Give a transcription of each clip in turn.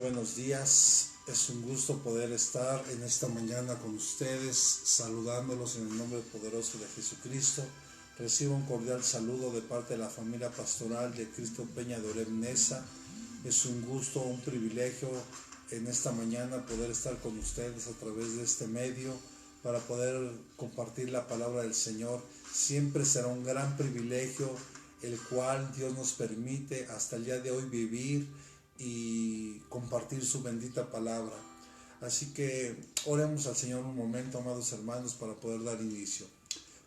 Buenos días, es un gusto poder estar en esta mañana con ustedes, saludándolos en el nombre poderoso de Jesucristo. Recibo un cordial saludo de parte de la familia pastoral de Cristo Peña de Oreb Neza. Es un gusto, un privilegio en esta mañana poder estar con ustedes a través de este medio para poder compartir la palabra del Señor. Siempre será un gran privilegio el cual Dios nos permite hasta el día de hoy vivir y compartir su bendita palabra. Así que oremos al Señor un momento, amados hermanos, para poder dar inicio.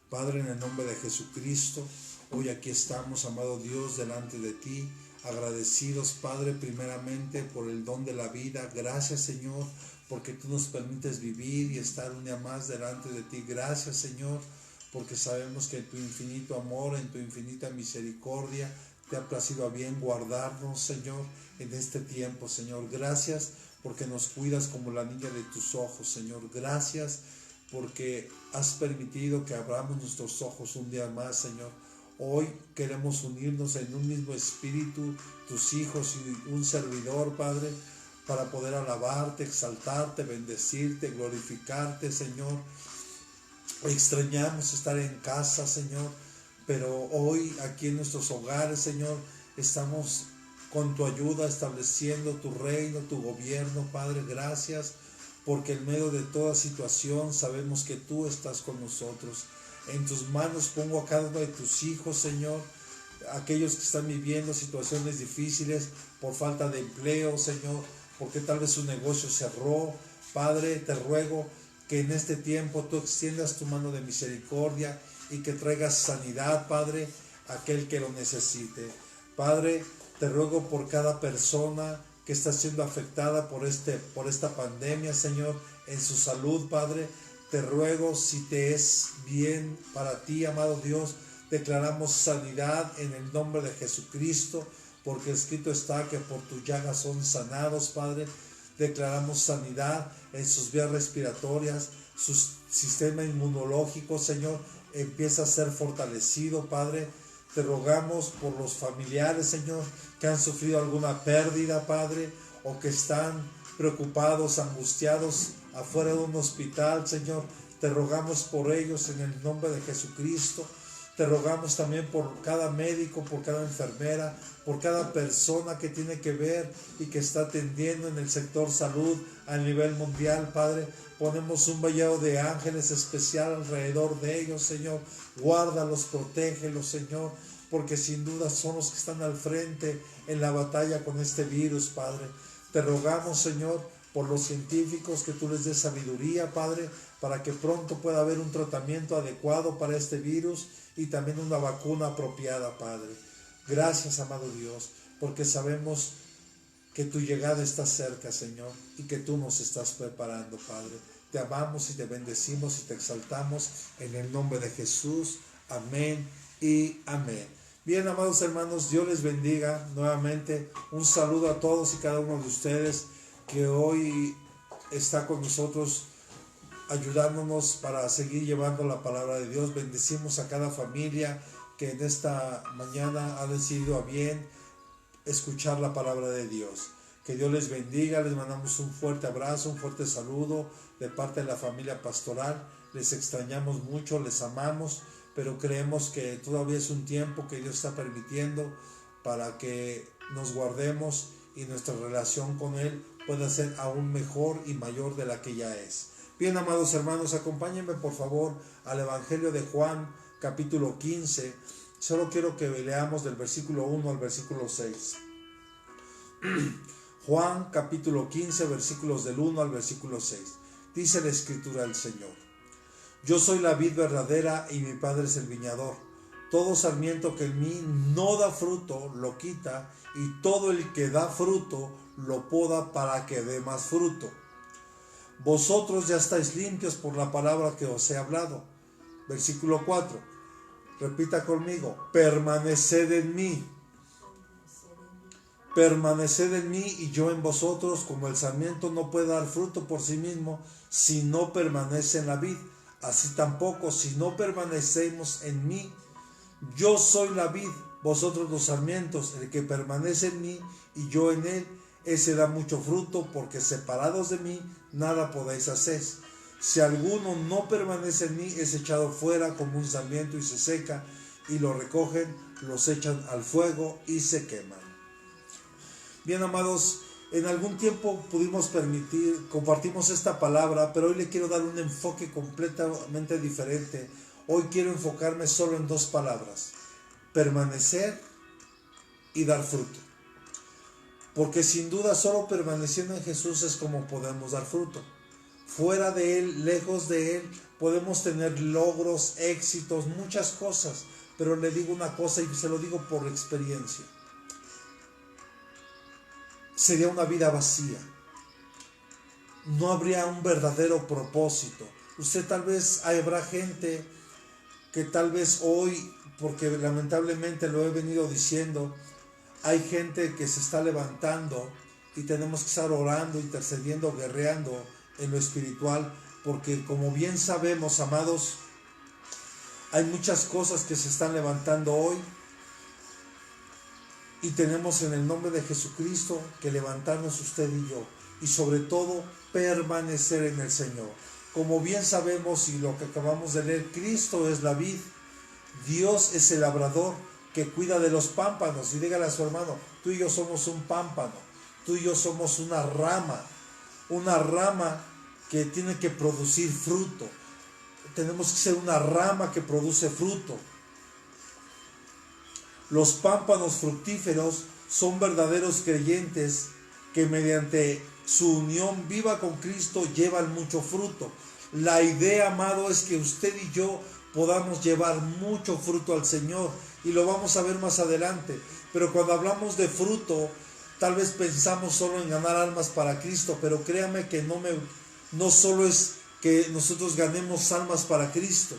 Padre, en el nombre de Jesucristo, hoy aquí estamos, amado Dios, delante de ti, agradecidos, Padre, primeramente por el don de la vida. Gracias, Señor, porque tú nos permites vivir y estar un día más delante de ti. Gracias, Señor, porque sabemos que en tu infinito amor, en tu infinita misericordia, te ha placido a bien guardarnos, Señor, en este tiempo, Señor. Gracias porque nos cuidas como la niña de tus ojos, Señor. Gracias porque has permitido que abramos nuestros ojos un día más, Señor. Hoy queremos unirnos en un mismo espíritu, tus hijos y un servidor, Padre, para poder alabarte, exaltarte, bendecirte, glorificarte, Señor. Extrañamos estar en casa, Señor, pero hoy aquí en nuestros hogares, Señor, estamos con tu ayuda estableciendo tu reino, tu gobierno, Padre. Gracias porque en medio de toda situación sabemos que tú estás con nosotros. En tus manos pongo a cada uno de tus hijos, Señor, aquellos que están viviendo situaciones difíciles por falta de empleo, Señor, porque tal vez su negocio cerró. Padre, te ruego que en este tiempo tú extiendas tu mano de misericordia y que traigas sanidad, Padre, a aquel que lo necesite. Padre, te ruego por cada persona que está siendo afectada por esta pandemia, Señor, en su salud, Padre. Te ruego, si te es bien para ti, amado Dios, declaramos sanidad en el nombre de Jesucristo, porque escrito está que por tus llagas son sanados, Padre. Declaramos sanidad en sus vías respiratorias, su sistema inmunológico, Señor, empieza a ser fortalecido, Padre. Te rogamos por los familiares, Señor, que han sufrido alguna pérdida, Padre, o que están preocupados, angustiados afuera de un hospital, Señor. Te rogamos por ellos en el nombre de Jesucristo. Te rogamos también por cada médico, por cada enfermera, por cada persona que tiene que ver y que está atendiendo en el sector salud a nivel mundial, Padre. Ponemos un vallado de ángeles especial alrededor de ellos, Señor. Guárdalos, protégelos, Señor, porque sin duda son los que están al frente en la batalla con este virus, Padre. Te rogamos, Señor, por los científicos, que tú les des sabiduría, Padre, para que pronto pueda haber un tratamiento adecuado para este virus y también una vacuna apropiada, Padre. Gracias, amado Dios, porque sabemos que tu llegada está cerca, Señor, y que tú nos estás preparando, Padre. Te amamos y te bendecimos y te exaltamos en el nombre de Jesús. Amén y amén. Bien, amados hermanos, Dios les bendiga nuevamente. Un saludo a todos y cada uno de ustedes que hoy está con nosotros ayudándonos para seguir llevando la palabra de Dios. Bendecimos a cada familia que en esta mañana ha decidido a bien escuchar la palabra de Dios. Que Dios les bendiga. Les mandamos un fuerte abrazo, un fuerte saludo de parte de la familia pastoral. Les extrañamos mucho, les amamos, pero creemos que todavía es un tiempo que Dios está permitiendo para que nos guardemos y nuestra relación con Él pueda ser aún mejor y mayor de la que ya es. Bien, amados hermanos, acompáñenme por favor al Evangelio de Juan, capítulo 15. Solo quiero que leamos del versículo 1 al versículo 6. Juan, capítulo 15, versículos del 1 al versículo 6. Dice la Escritura del Señor: Yo soy la vid verdadera y mi Padre es el viñador. Todo sarmiento que en mí no da fruto, lo quita, y todo el que da fruto, lo poda para que dé más fruto. Vosotros ya estáis limpios por la palabra que os he hablado. Versículo 4. Repita conmigo: permaneced en mí. Permaneced en mí y yo en vosotros, como el sarmiento no puede dar fruto por sí mismo si no permanece en la vid. Así tampoco, si no permanecemos en mí. Yo soy la vid, vosotros los sarmientos. El que permanece en mí y yo en él, ese da mucho fruto, porque separados de mí nada podéis hacer. Si alguno no permanece en mí, es echado fuera como un sarmiento y se seca, y lo recogen, los echan al fuego y se queman. Bien, amados, en algún tiempo compartimos esta palabra, pero hoy le quiero dar un enfoque completamente diferente. Hoy quiero enfocarme solo en dos palabras: permanecer y dar fruto. Porque sin duda solo permaneciendo en Jesús es como podemos dar fruto. Fuera de Él, lejos de Él, podemos tener logros, éxitos, muchas cosas. Pero le digo una cosa, y se lo digo por experiencia: sería una vida vacía. No habría un verdadero propósito. Usted tal vez, habrá gente que tal vez hoy, porque lamentablemente lo he venido diciendo, hay gente que se está levantando y tenemos que estar orando, intercediendo, guerreando en lo espiritual, porque como bien sabemos, amados, hay muchas cosas que se están levantando hoy y tenemos en el nombre de Jesucristo que levantarnos usted y yo, y sobre todo permanecer en el Señor. Como bien sabemos, y lo que acabamos de leer, Cristo es la vid, Dios es el labrador que cuida de los pámpanos. Y dígale a su hermano: tú y yo somos un pámpano, tú y yo somos una rama que tiene que producir fruto. Tenemos que ser una rama que produce fruto. Los pámpanos fructíferos son verdaderos creyentes que mediante su unión viva con Cristo llevan mucho fruto. La idea, amado, es que usted y yo podamos llevar mucho fruto al Señor, y lo vamos a ver más adelante. Pero cuando hablamos de fruto, tal vez pensamos solo en ganar almas para Cristo, pero créame que no solo es que nosotros ganemos almas para Cristo,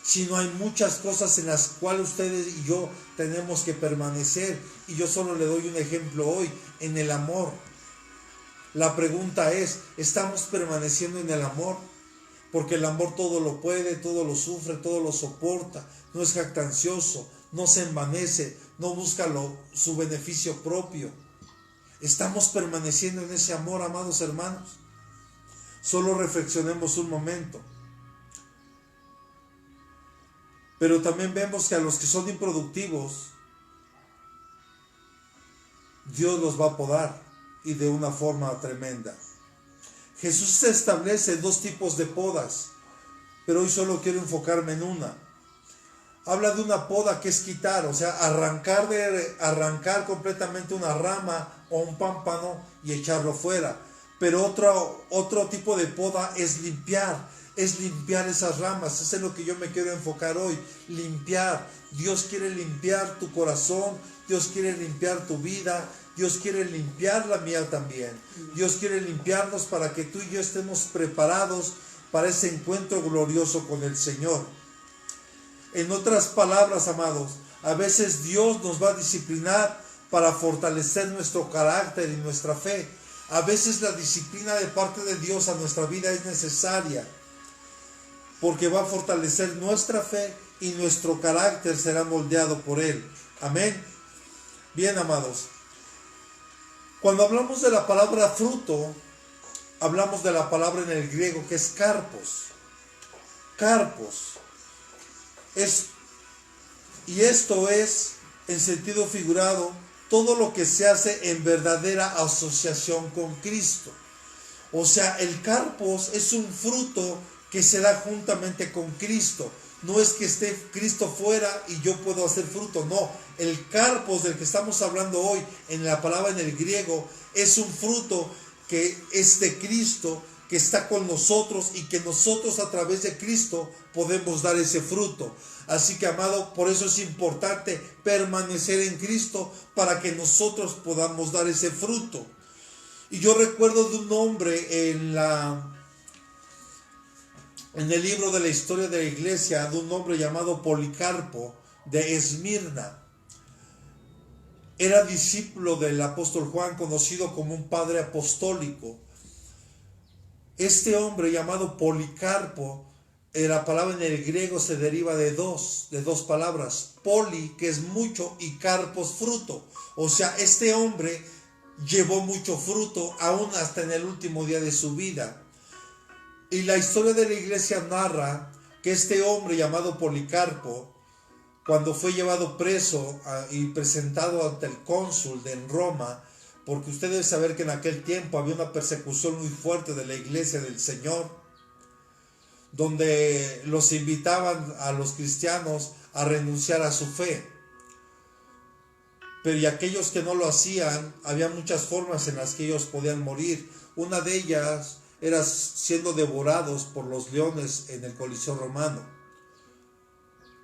sino hay muchas cosas en las cuales ustedes y yo tenemos que permanecer. Y yo solo le doy un ejemplo hoy: en el amor. La pregunta es: ¿estamos permaneciendo en el amor? Porque el amor todo lo puede, todo lo sufre, todo lo soporta, no es jactancioso, no se envanece, no busca su beneficio propio. ¿Estamos permaneciendo en ese amor, amados hermanos? Solo reflexionemos un momento. Pero también vemos que a los que son improductivos, Dios los va a podar, y de una forma tremenda. Jesús establece dos tipos de podas, pero hoy solo quiero enfocarme en una. Habla de una poda que es quitar, o sea, arrancar completamente una rama o un pámpano y echarlo fuera. Pero otro tipo de poda es limpiar esas ramas. Eso es lo que yo me quiero enfocar hoy: limpiar. Dios quiere limpiar tu corazón, Dios quiere limpiar tu vida, Dios quiere limpiar la mía también. Dios quiere limpiarnos para que tú y yo estemos preparados para ese encuentro glorioso con el Señor. En otras palabras, amados, a veces Dios nos va a disciplinar para fortalecer nuestro carácter y nuestra fe. A veces la disciplina de parte de Dios a nuestra vida es necesaria, porque va a fortalecer nuestra fe y nuestro carácter será moldeado por Él. Amén. Bien, amados, cuando hablamos de la palabra fruto, hablamos de la palabra en el griego que es karpos. Karpos. Y esto es, en sentido figurado, todo lo que se hace en verdadera asociación con Cristo. O sea, el karpos es un fruto que se da juntamente con Cristo. No es que esté Cristo fuera y yo puedo hacer fruto, no. El karpos del que estamos hablando hoy, en la palabra en el griego, es un fruto que es de Cristo, que está con nosotros, y que nosotros a través de Cristo podemos dar ese fruto. Así que, amado, por eso es importante permanecer en Cristo, para que nosotros podamos dar ese fruto. Y yo recuerdo de un hombre en el libro de la historia de la iglesia, de un hombre llamado Policarpo de Esmirna. Era discípulo del apóstol Juan, conocido como un padre apostólico. Este hombre llamado Policarpo, la palabra en el griego se deriva de dos palabras: poli, que es mucho, y carpos, fruto. O sea, este hombre llevó mucho fruto, aún hasta en el último día de su vida. Y la historia de la iglesia narra que este hombre llamado Policarpo, cuando fue llevado preso y presentado ante el cónsul de Roma, porque usted debe saber que en aquel tiempo había una persecución muy fuerte de la iglesia del Señor, donde los invitaban a los cristianos a renunciar a su fe. Pero y aquellos que no lo hacían, había muchas formas en las que ellos podían morir. Una de ellas era siendo devorados por los leones en el Coliseo romano.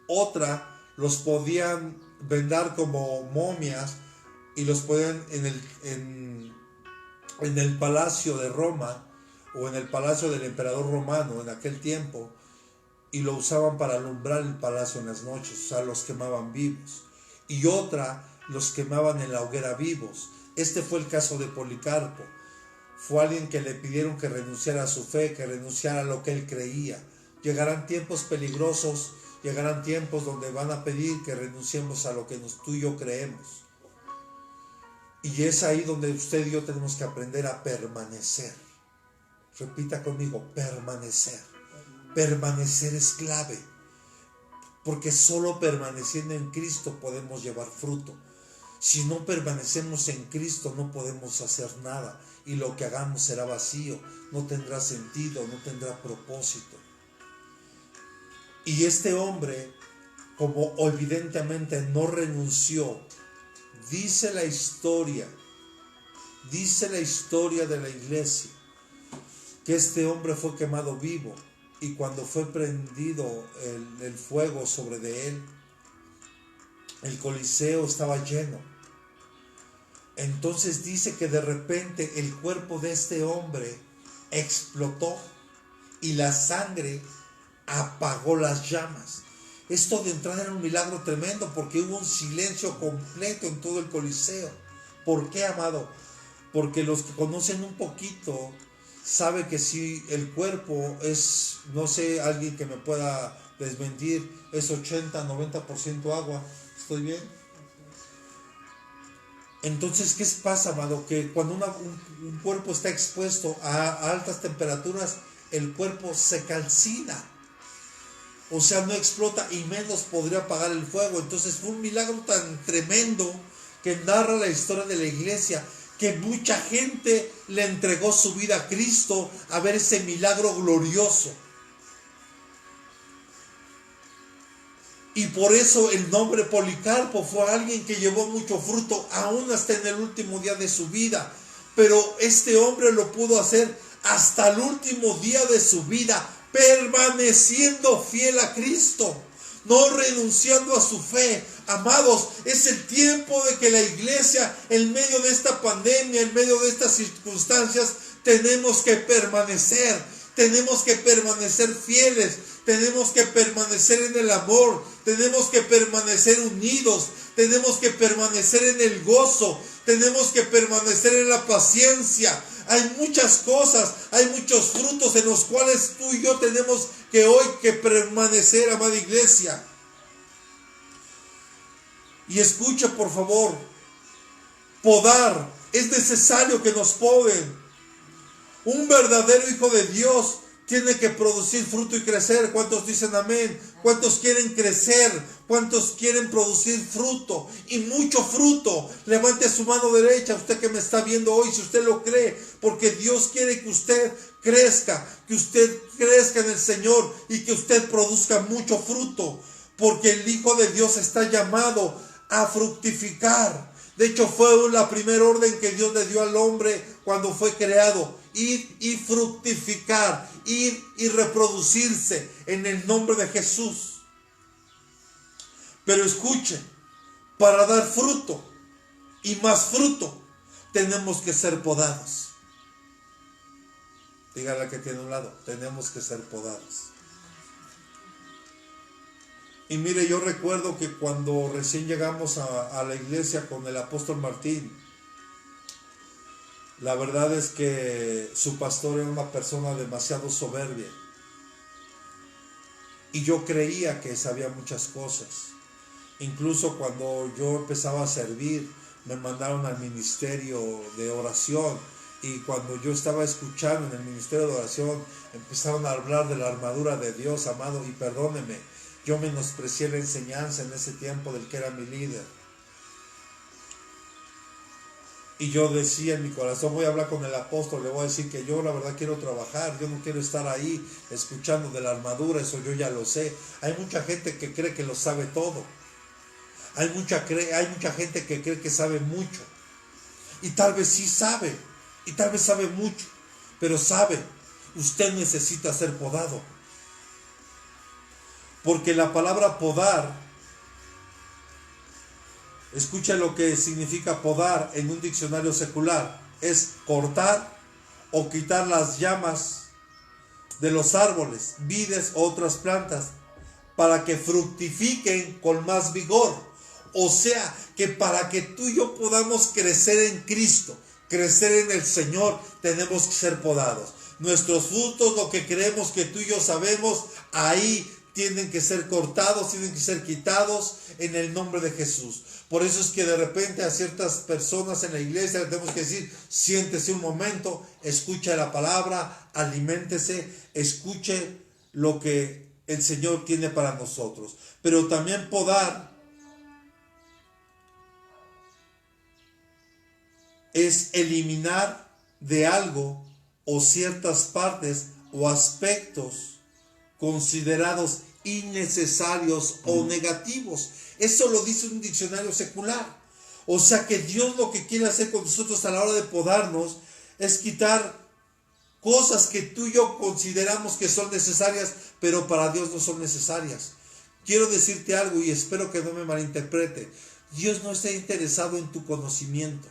Otra, los podían vendar como momias y los podían en el palacio de Roma o en el palacio del emperador romano en aquel tiempo, y lo usaban para alumbrar el palacio en las noches, o sea, los quemaban vivos. Y otra, los quemaban en la hoguera vivos. Este fue el caso de Policarpo. Fue alguien que le pidieron que renunciara a su fe, que renunciara a lo que él creía. Llegarán tiempos peligrosos, llegarán tiempos donde van a pedir que renunciemos a lo que tú y yo creemos. Y es ahí donde usted y yo tenemos que aprender a permanecer. Repita conmigo, permanecer. Permanecer es clave, porque solo permaneciendo en Cristo podemos llevar fruto. Si no permanecemos en Cristo no podemos hacer nada, y lo que hagamos será vacío, no tendrá sentido, no tendrá propósito. Y este hombre, como evidentemente no renunció, dice la historia de la iglesia, que este hombre fue quemado vivo, y cuando fue prendido el fuego sobre de él, el Coliseo estaba lleno. Entonces dice que de repente el cuerpo de este hombre explotó y la sangre apagó las llamas. Esto de entrada era un milagro tremendo, porque hubo un silencio completo en todo el Coliseo. ¿Por qué, amado? Porque los que conocen un poquito sabe que si el cuerpo es, no sé, alguien que me pueda desmentir, es 80-90% agua. ¿Estoy bien? Entonces, ¿qué pasa, amado? Que cuando un cuerpo está expuesto a altas temperaturas, el cuerpo se calcina. O sea, no explota, y menos podría apagar el fuego. Entonces fue un milagro tan tremendo que narra la historia de la iglesia, que mucha gente le entregó su vida a Cristo a ver ese milagro glorioso. Y por eso el nombre Policarpo fue alguien que llevó mucho fruto, aún hasta en el último día de su vida. Pero este hombre lo pudo hacer hasta el último día de su vida, permaneciendo fiel a Cristo, no renunciando a su fe. Amados, es el tiempo de que la iglesia, en medio de esta pandemia, en medio de estas circunstancias, tenemos que permanecer fieles, tenemos que permanecer en el amor, tenemos que permanecer unidos, tenemos que permanecer en el gozo, tenemos que permanecer en la paciencia. Hay muchas cosas, hay muchos frutos en los cuales tú y yo tenemos que hoy que permanecer, amada iglesia. Y escucha, por favor, podar, es necesario que nos poden. Un verdadero hijo de Dios tiene que producir fruto y crecer. ¿Cuántos dicen amén? ¿Cuántos quieren crecer? ¿Cuántos quieren producir fruto? Y mucho fruto. Levante su mano derecha, usted que me está viendo hoy, si usted lo cree, porque Dios quiere que usted crezca en el Señor y que usted produzca mucho fruto, porque el Hijo de Dios está llamado a fructificar. De hecho, fue la primera orden que Dios le dio al hombre cuando fue creado: ir y fructificar, ir y reproducirse en el nombre de Jesús. Pero escuchen, para dar fruto y más fruto, tenemos que ser podados. Dígale al que tiene a un lado, tenemos que ser podados. Y mire, yo recuerdo que cuando recién llegamos a la iglesia con el apóstol Martín, la verdad es que su pastor era una persona demasiado soberbia. Y yo creía que sabía muchas cosas. Incluso cuando yo empezaba a servir, me mandaron al ministerio de oración. Y cuando yo estaba escuchando en el ministerio de oración, empezaron a hablar de la armadura de Dios, amado, y perdóneme, yo menosprecié la enseñanza en ese tiempo del que era mi líder. Y yo decía en mi corazón, voy a hablar con el apóstol, le voy a decir que yo la verdad quiero trabajar, yo no quiero estar ahí escuchando de la armadura, eso yo ya lo sé. Hay mucha gente que cree que lo sabe todo. Hay mucha gente que cree que sabe mucho. Y tal vez sí sabe, y tal vez sabe mucho, pero sabe, usted necesita ser podado. Porque la palabra podar, escucha lo que significa podar en un diccionario secular, es cortar o quitar las llamas de los árboles, vides o otras plantas para que fructifiquen con más vigor. O sea, que para que tú y yo podamos crecer en Cristo, crecer en el Señor, tenemos que ser podados. Nuestros frutos, lo que creemos que tú y yo sabemos, ahí tienen que ser cortados, tienen que ser quitados en el nombre de Jesús. Por eso es que de repente a ciertas personas en la iglesia les tenemos que decir, siéntese un momento, escucha la palabra, aliméntese, escuche lo que el Señor tiene para nosotros. Pero también podar es eliminar de algo o ciertas partes o aspectos considerados innecesarios o negativos. Eso lo dice un diccionario secular. O sea que Dios lo que quiere hacer con nosotros a la hora de podarnos es quitar cosas que tú y yo consideramos que son necesarias, pero para Dios no son necesarias. Quiero decirte algo y espero que no me malinterprete. Dios no está interesado en tu conocimiento.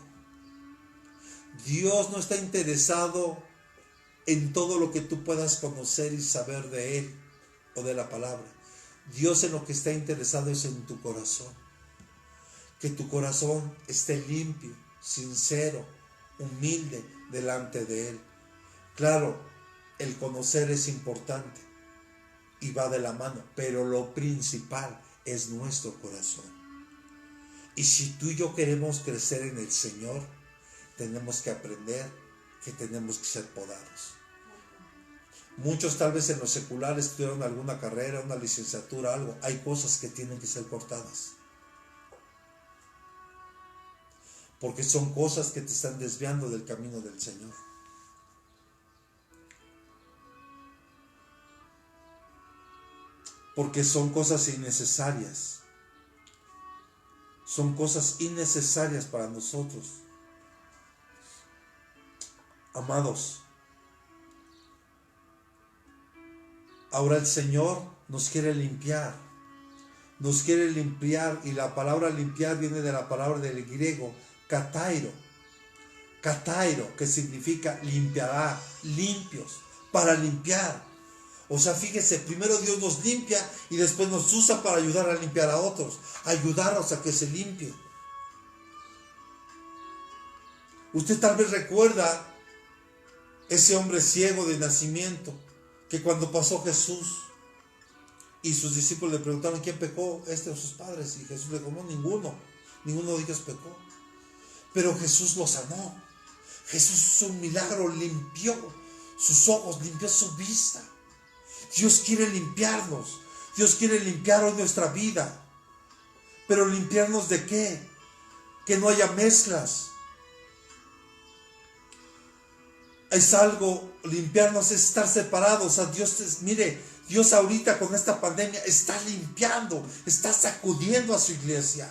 Dios no está interesado en todo lo que tú puedas conocer y saber de Él o de la palabra. Dios en lo que está interesado es en tu corazón. Que tu corazón esté limpio, sincero, humilde delante de Él. Claro, el conocer es importante y va de la mano, pero lo principal es nuestro corazón. Y si tú y yo queremos crecer en el Señor, tenemos que aprender que tenemos que ser podados. Muchos tal vez en lo secular estudiaron alguna carrera, una licenciatura, algo. Hay cosas que tienen que ser cortadas. Porque son cosas que te están desviando del camino del Señor. Porque son cosas innecesarias. Son cosas innecesarias para nosotros. Amados, ahora el Señor nos quiere limpiar. Nos quiere limpiar, y la palabra limpiar viene de la palabra del griego katairo. Katairo, que significa limpiará, limpios, para limpiar. O sea, fíjese, primero Dios nos limpia y después nos usa para ayudar a limpiar a otros, ayudarnos a que se limpie. Usted tal vez recuerda ese hombre ciego de nacimiento, que cuando pasó Jesús y sus discípulos le preguntaron quién pecó, este o sus padres, y Jesús le dijo, no, ninguno de ellos pecó. Pero Jesús lo sanó. Jesús hizo un milagro, limpió sus ojos, limpió su vista. Dios quiere limpiarnos. Dios quiere limpiar hoy nuestra vida. Pero limpiarnos ¿de qué? Que no haya mezclas. Es algo, limpiarnos es estar separados. O sea, mire, Dios ahorita con esta pandemia está limpiando, está sacudiendo a su iglesia.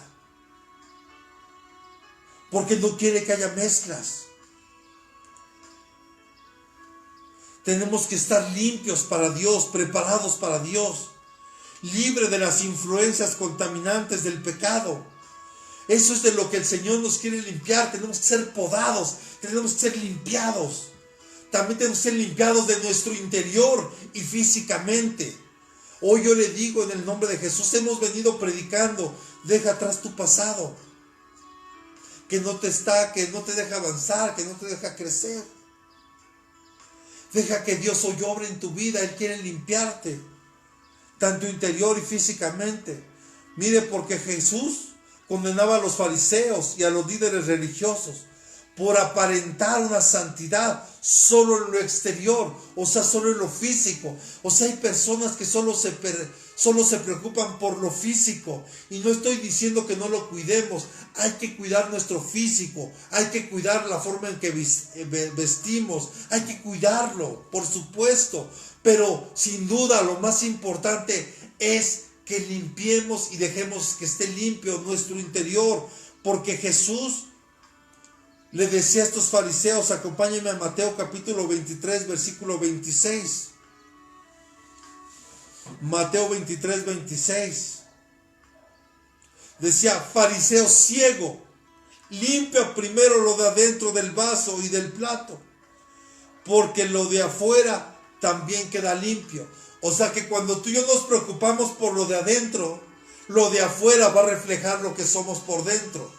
Porque no quiere que haya mezclas. Tenemos que estar limpios para Dios, preparados para Dios, libre de las influencias contaminantes del pecado. Eso es de lo que el Señor nos quiere limpiar. Tenemos que ser podados, tenemos que ser limpiados. También tenemos que ser limpiados de nuestro interior y físicamente. Hoy yo le digo en el nombre de Jesús, hemos venido predicando, deja atrás tu pasado, que no te deja avanzar, que no te deja crecer. Deja que Dios hoy obre en tu vida. Él quiere limpiarte, tanto interior y físicamente. Mire, porque Jesús condenaba a los fariseos y a los líderes religiosos por aparentar una santidad solo en lo exterior, o sea, solo en lo físico. O sea, hay personas que solo se preocupan por lo físico, y no estoy diciendo que no lo cuidemos. Hay que cuidar nuestro físico, hay que cuidar la forma en que vestimos, hay que cuidarlo, por supuesto, pero sin duda lo más importante es que limpiemos y dejemos que esté limpio nuestro interior, porque Jesús le decía a estos fariseos, acompáñenme a Mateo capítulo 23, versículo 26. Mateo 23, 26. Decía: fariseo ciego, limpia primero lo de adentro del vaso y del plato, porque lo de afuera también queda limpio. O sea que cuando tú y yo nos preocupamos por lo de adentro, lo de afuera va a reflejar lo que somos por dentro.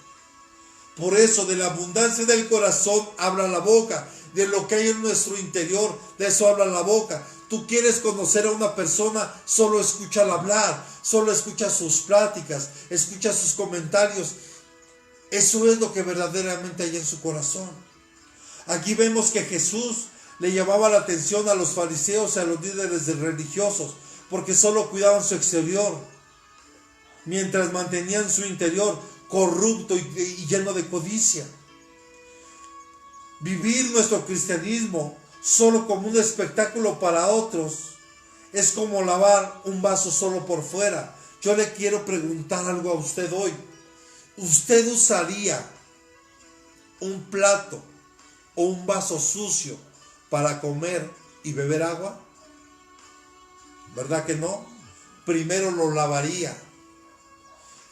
Por eso, de la abundancia del corazón habla la boca. De lo que hay en nuestro interior, de eso habla la boca. Tú quieres conocer a una persona, solo escúchala hablar, solo escucha sus pláticas, escucha sus comentarios. Eso es lo que verdaderamente hay en su corazón. Aquí vemos que Jesús le llamaba la atención a los fariseos y a los líderes religiosos, porque solo cuidaban su exterior, mientras mantenían su interior corrupto y lleno de codicia. Vivir nuestro cristianismo solo como un espectáculo para otros es como lavar un vaso solo por fuera. Yo le quiero preguntar algo a usted hoy. ¿Usted usaría un plato o un vaso sucio para comer y beber agua? ¿Verdad que no? Primero lo lavaría.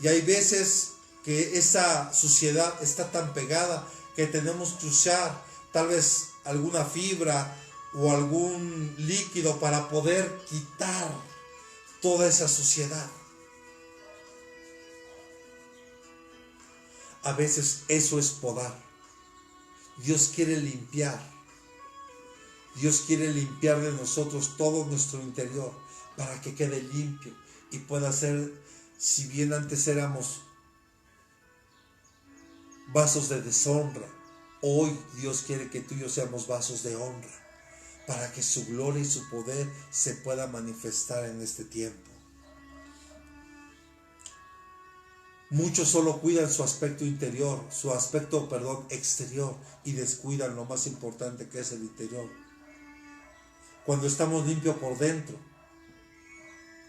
Y hay veces que esa suciedad está tan pegada que tenemos que usar tal vez alguna fibra o algún líquido para poder quitar toda esa suciedad. A veces eso es podar. Dios quiere limpiar. Dios quiere limpiar de nosotros todo nuestro interior para que quede limpio y pueda ser, si bien antes éramos vasos de deshonra, hoy Dios quiere que tú y yo seamos vasos de honra, para que su gloria y su poder se pueda manifestar en este tiempo. Muchos solo cuidan su aspecto interior, exterior, y descuidan lo más importante, que es el interior. Cuando estamos limpios por dentro,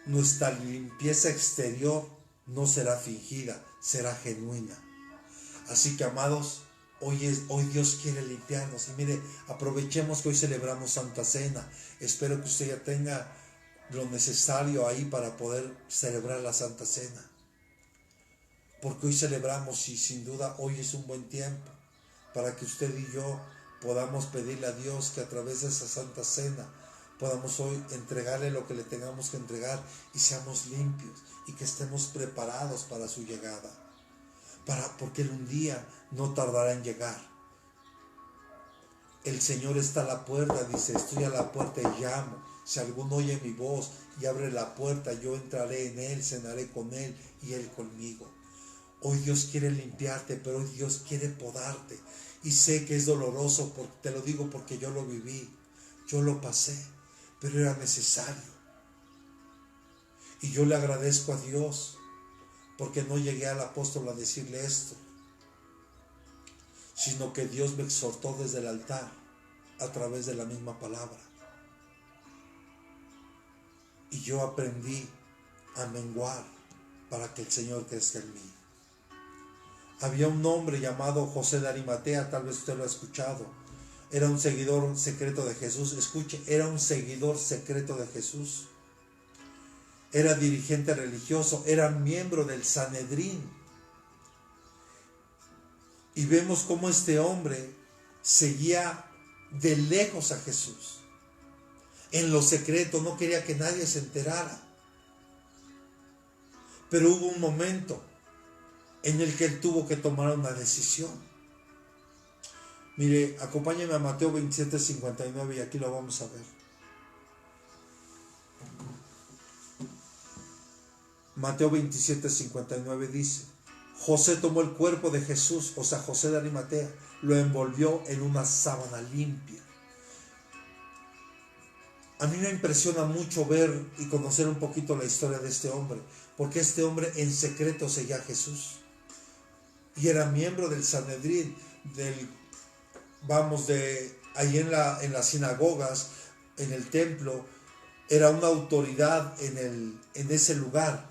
nuestra limpieza exterior no será fingida, será genuina. Así que, amados, hoy Dios quiere limpiarnos. Y mire, aprovechemos que hoy celebramos Santa Cena. Espero que usted ya tenga lo necesario ahí para poder celebrar la Santa Cena. Porque hoy celebramos, y sin duda hoy es un buen tiempo para que usted y yo podamos pedirle a Dios que a través de esa Santa Cena podamos hoy entregarle lo que le tengamos que entregar, y seamos limpios y que estemos preparados para su llegada. Porque Él un día no tardará en llegar. El Señor está a la puerta, dice: estoy a la puerta y llamo. Si alguno oye mi voz y abre la puerta, yo entraré en Él, cenaré con Él y Él conmigo. Hoy Dios quiere limpiarte, pero hoy Dios quiere podarte. Y sé que es doloroso, te lo digo porque yo lo viví, yo lo pasé, pero era necesario. Y yo le agradezco a Dios porque no llegué al apóstol a decirle esto, sino que Dios me exhortó desde el altar a través de la misma palabra. Y yo aprendí a menguar para que el Señor crezca en mí. Había un hombre llamado José de Arimatea, tal vez usted lo ha escuchado. Era un seguidor secreto de Jesús. Escuche, era un seguidor secreto de Jesús. Era dirigente religioso, era miembro del Sanedrín. Y vemos cómo este hombre seguía de lejos a Jesús. En lo secreto, no quería que nadie se enterara. Pero hubo un momento en el que él tuvo que tomar una decisión. Mire, acompáñame a Mateo 27, 59 y aquí lo vamos a ver. Mateo 27, 59 dice: José tomó el cuerpo de Jesús, o sea, José de Arimatea, lo envolvió en una sábana limpia. A mí me impresiona mucho ver y conocer un poquito la historia de este hombre, porque este hombre en secreto seguía a Jesús y era miembro del Sanedrín, ahí en las sinagogas, en el templo, era una autoridad en ese lugar.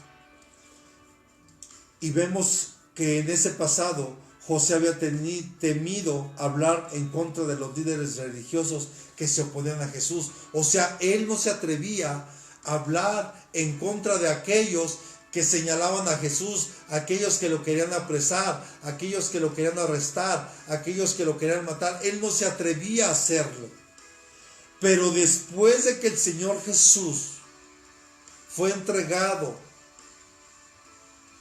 Y vemos que en ese pasado José había temido hablar en contra de los líderes religiosos que se oponían a Jesús. O sea, él no se atrevía a hablar en contra de aquellos que señalaban a Jesús, aquellos que lo querían apresar, aquellos que lo querían arrestar, aquellos que lo querían matar. Él no se atrevía a hacerlo. Pero después de que el Señor Jesús fue entregado,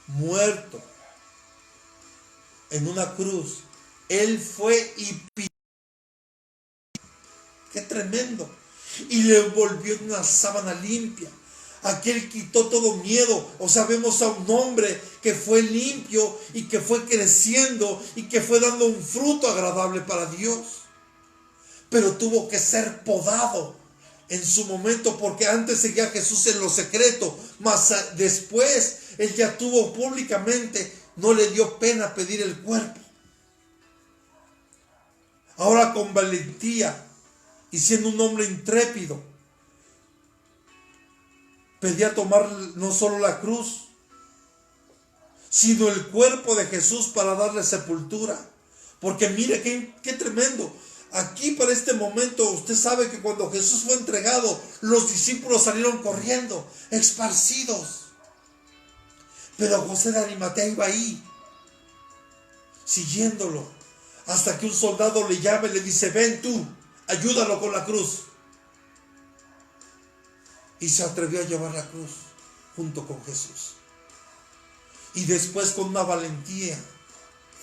muerto en una cruz, él fue y pidió, qué tremendo, y le envolvió en una sábana limpia. Aquel quitó todo miedo. O sea, vemos a un hombre que fue limpio y que fue creciendo y que fue dando un fruto agradable para Dios. Pero tuvo que ser podado en su momento, porque antes seguía a Jesús en lo secreto, mas después él ya tuvo públicamente, no le dio pena pedir el cuerpo. Ahora con valentía y siendo un hombre intrépido, pedía tomar no solo la cruz, sino el cuerpo de Jesús para darle sepultura. Porque mire qué tremendo. Aquí para este momento, usted sabe que cuando Jesús fue entregado, los discípulos salieron corriendo, esparcidos. Pero José de Arimatea iba ahí, siguiéndolo, hasta que un soldado le llama y le dice: ven tú, ayúdalo con la cruz. Y se atrevió a llevar la cruz junto con Jesús. Y después, con una valentía,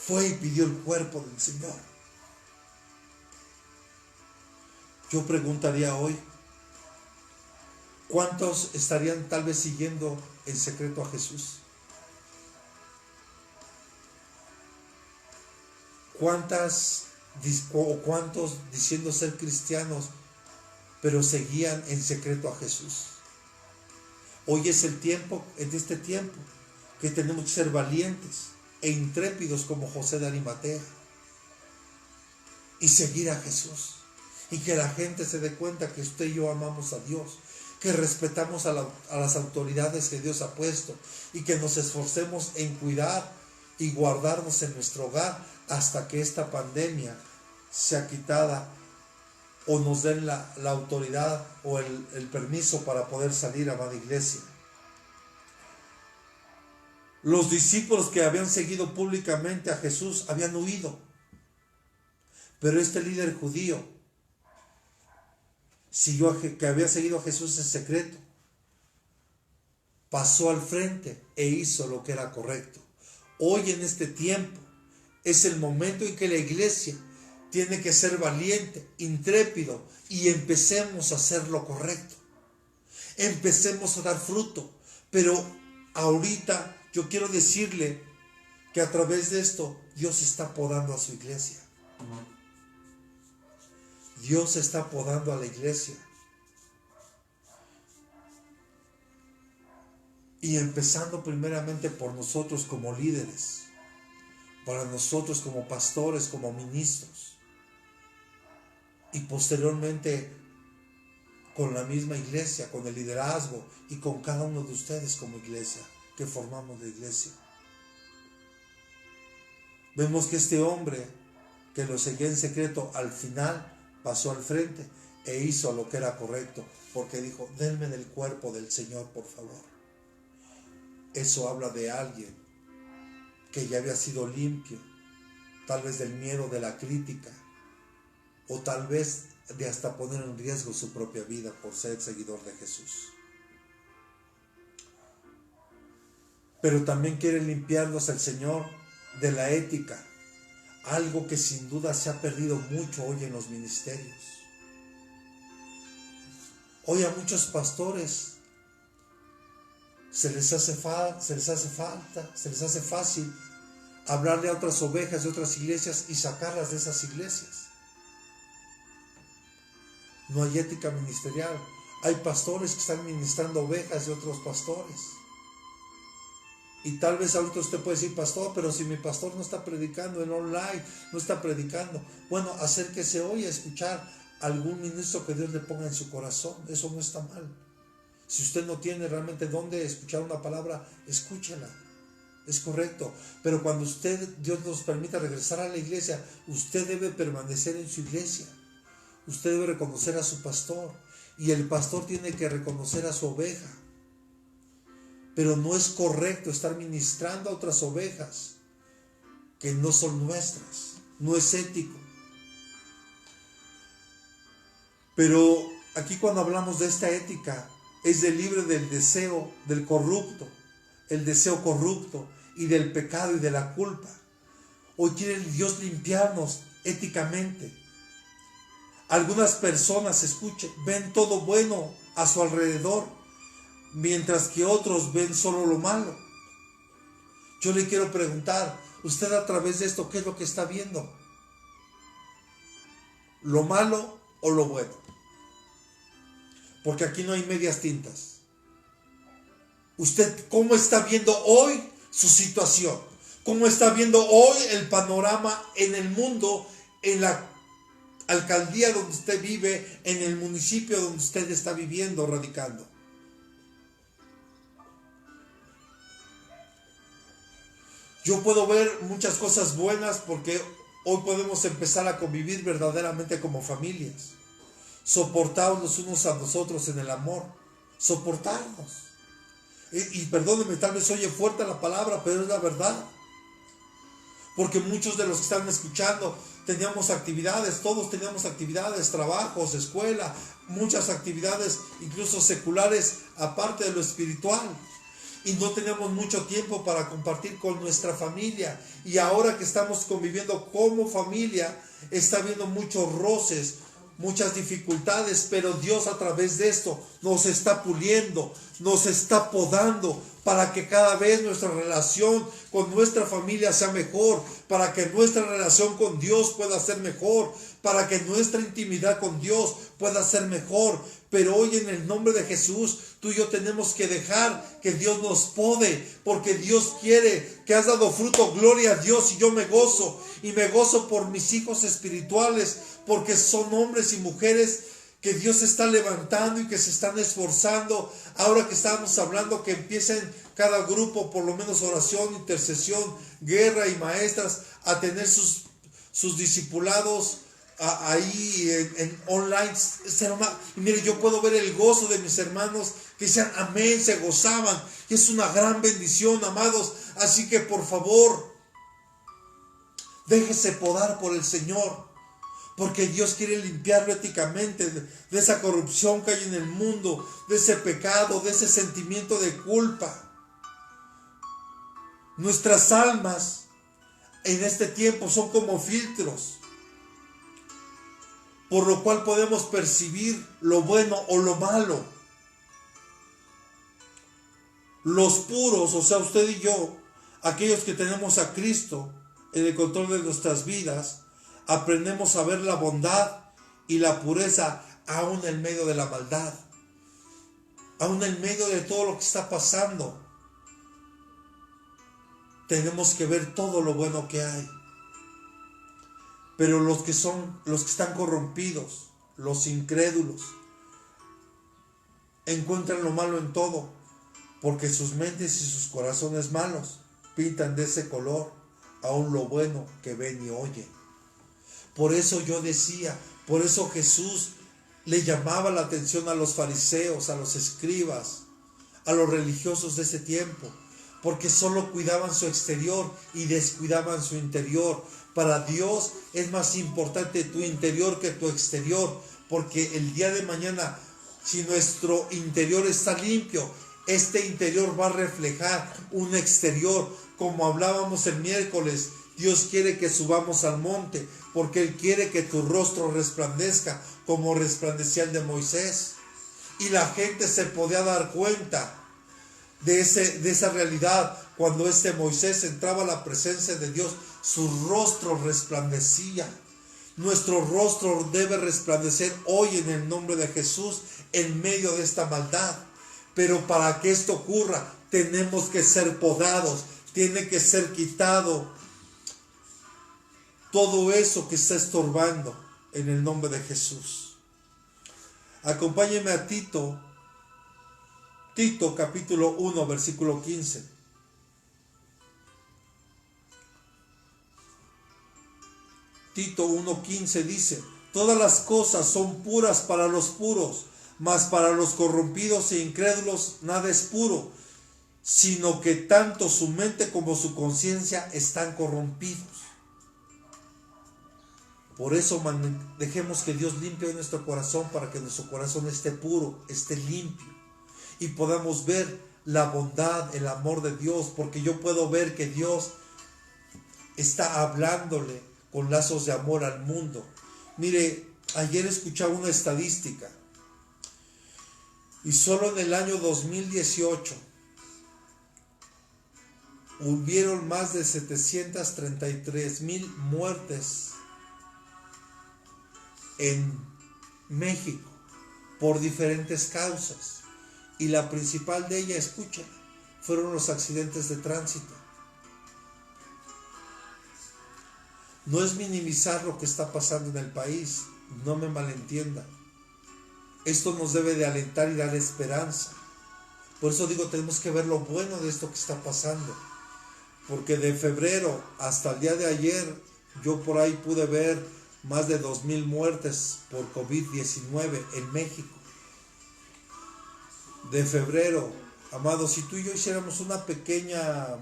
fue y pidió el cuerpo del Señor. Yo preguntaría hoy, ¿cuántos estarían tal vez siguiendo en secreto a Jesús? ¿Cuántos diciendo ser cristianos, pero seguían en secreto a Jesús? Hoy es el tiempo, en este tiempo, que tenemos que ser valientes e intrépidos como José de Arimatea y seguir a Jesús. Y que la gente se dé cuenta que usted y yo amamos a Dios, que respetamos a las autoridades que Dios ha puesto y que nos esforcemos en cuidar y guardarnos en nuestro hogar hasta que esta pandemia sea quitada o nos den la autoridad o el permiso para poder salir a la iglesia. Los discípulos que habían seguido públicamente a Jesús habían huido, pero este líder judío que había seguido a Jesús en secreto, pasó al frente e hizo lo que era correcto. Hoy en este tiempo es el momento en que la iglesia tiene que ser valiente, intrépido, y empecemos a hacer lo correcto. Empecemos a dar fruto. Pero ahorita yo quiero decirle que a través de esto Dios está podando a su iglesia. Dios está podando a la iglesia. Y empezando primeramente por nosotros como líderes, para nosotros como pastores, como ministros, y posteriormente con la misma iglesia, con el liderazgo y con cada uno de ustedes como iglesia, que formamos la iglesia. Vemos que este hombre que lo seguía en secreto, al final pasó al frente e hizo lo que era correcto, porque dijo: denme del cuerpo del Señor, por favor. Eso habla de alguien que ya había sido limpio, tal vez del miedo de la crítica, o tal vez de hasta poner en riesgo su propia vida por ser seguidor de Jesús. Pero también quiere limpiarnos el Señor de la ética, algo que sin duda se ha perdido mucho hoy en los ministerios. Hoy a muchos pastores se les hace fácil hablarle a otras ovejas de otras iglesias y sacarlas de esas iglesias. No hay ética ministerial. Hay pastores que están ministrando ovejas de otros pastores. Y tal vez ahorita usted puede decir, pastor, pero si mi pastor no está predicando en online, no está predicando. Bueno, acérquese hoy a escuchar a algún ministro que Dios le ponga en su corazón. Eso no está mal. Si usted no tiene realmente dónde escuchar una palabra, escúchela. Es correcto. Pero cuando Dios nos permita regresar a la iglesia, usted debe permanecer en su iglesia. Usted debe reconocer a su pastor. Y el pastor tiene que reconocer a su oveja. Pero no es correcto estar ministrando a otras ovejas que no son nuestras. No es ético. Pero aquí cuando hablamos de esta ética, es de libre del deseo del corrupto, el deseo corrupto y del pecado y de la culpa. Hoy quiere Dios limpiarnos éticamente. Algunas personas, escuchen, ven todo bueno a su alrededor, mientras que otros ven solo lo malo. Yo le quiero preguntar, usted a través de esto, ¿qué es lo que está viendo? ¿Lo malo o lo bueno? Porque aquí no hay medias tintas. ¿Usted cómo está viendo hoy su situación? ¿Cómo está viendo hoy el panorama en el mundo, en la alcaldía donde usted vive, en el municipio donde usted está viviendo, radicando? Yo puedo ver muchas cosas buenas porque hoy podemos empezar a convivir verdaderamente como familias. Soportarnos unos a nosotros en el amor. Soportarnos. Y perdónenme, tal vez oye fuerte la palabra, pero es la verdad. Porque muchos de los que están escuchando teníamos actividades, todos teníamos actividades, trabajos, escuela, muchas actividades, incluso seculares, aparte de lo espiritual. Y no teníamos mucho tiempo para compartir con nuestra familia. Y ahora que estamos conviviendo como familia, está habiendo muchos roces, muchas dificultades, pero Dios a través de esto nos está puliendo, nos está podando para que cada vez nuestra relación con nuestra familia sea mejor, para que nuestra relación con Dios pueda ser mejor, para que nuestra intimidad con Dios pueda ser mejor. Pero hoy en el nombre de Jesús, tú y yo tenemos que dejar que Dios nos pode, porque Dios quiere, que has dado fruto, gloria a Dios, y yo me gozo, y me gozo por mis hijos espirituales, porque son hombres y mujeres que Dios está levantando y que se están esforzando. Ahora que estábamos hablando que empiecen cada grupo, por lo menos oración, intercesión, guerra y maestras, a tener sus discipulados ahí en online. Y mire, yo puedo ver el gozo de mis hermanos que decían amén, se gozaban, y es una gran bendición, amados. Así que por favor, déjese podar por el Señor, porque Dios quiere limpiarlo éticamente de esa corrupción que hay en el mundo, de ese pecado, de ese sentimiento de culpa. Nuestras almas en este tiempo son como filtros, por lo cual podemos percibir lo bueno o lo malo. Los puros, o sea, usted y yo, aquellos que tenemos a Cristo en el control de nuestras vidas, aprendemos a ver la bondad y la pureza aún en medio de la maldad, aún en medio de todo lo que está pasando. Tenemos que ver todo lo bueno que hay. Pero los que están corrompidos, los incrédulos, encuentran lo malo en todo, porque sus mentes y sus corazones malos pintan de ese color aún lo bueno que ven y oyen. Por eso yo decía, por eso Jesús le llamaba la atención a los fariseos, a los escribas, a los religiosos de ese tiempo, porque solo cuidaban su exterior y descuidaban su interior. Para Dios es más importante tu interior que tu exterior, porque el día de mañana, si nuestro interior está limpio, este interior va a reflejar un exterior. Como hablábamos el miércoles, Dios quiere que subamos al monte, porque Él quiere que tu rostro resplandezca como resplandecía el de Moisés. Y la gente se podía dar cuenta de esa realidad. Cuando Moisés entraba a la presencia de Dios, su rostro resplandecía. Nuestro rostro debe resplandecer hoy en el nombre de Jesús en medio de esta maldad. Pero para que esto ocurra, tenemos que ser podados, tiene que ser quitado todo eso que está estorbando en el nombre de Jesús. Acompáñenme a Tito capítulo 1, versículo 15. Tito 1:15 dice: todas las cosas son puras para los puros, mas para los corrompidos e incrédulos nada es puro, sino que tanto su mente como su conciencia están corrompidos. Por eso dejemos que Dios limpie nuestro corazón, para que nuestro corazón esté puro, esté limpio, y podamos ver la bondad, el amor de Dios, porque yo puedo ver que Dios está hablándole con lazos de amor al mundo. Mire, ayer escuchaba una estadística, y solo en el año 2018 hubieron más de 733,000 muertes en México por diferentes causas, y la principal de ellas, escuchen, fueron los accidentes de tránsito. No es minimizar lo que está pasando en el país, no me malentienda. Esto nos debe de alentar y dar esperanza. Por eso digo, tenemos que ver lo bueno de esto que está pasando. Porque de febrero hasta el día de ayer, yo por ahí pude ver más de 2,000 muertes por COVID-19 en México. De febrero, amados, si tú y yo hiciéramos una pequeña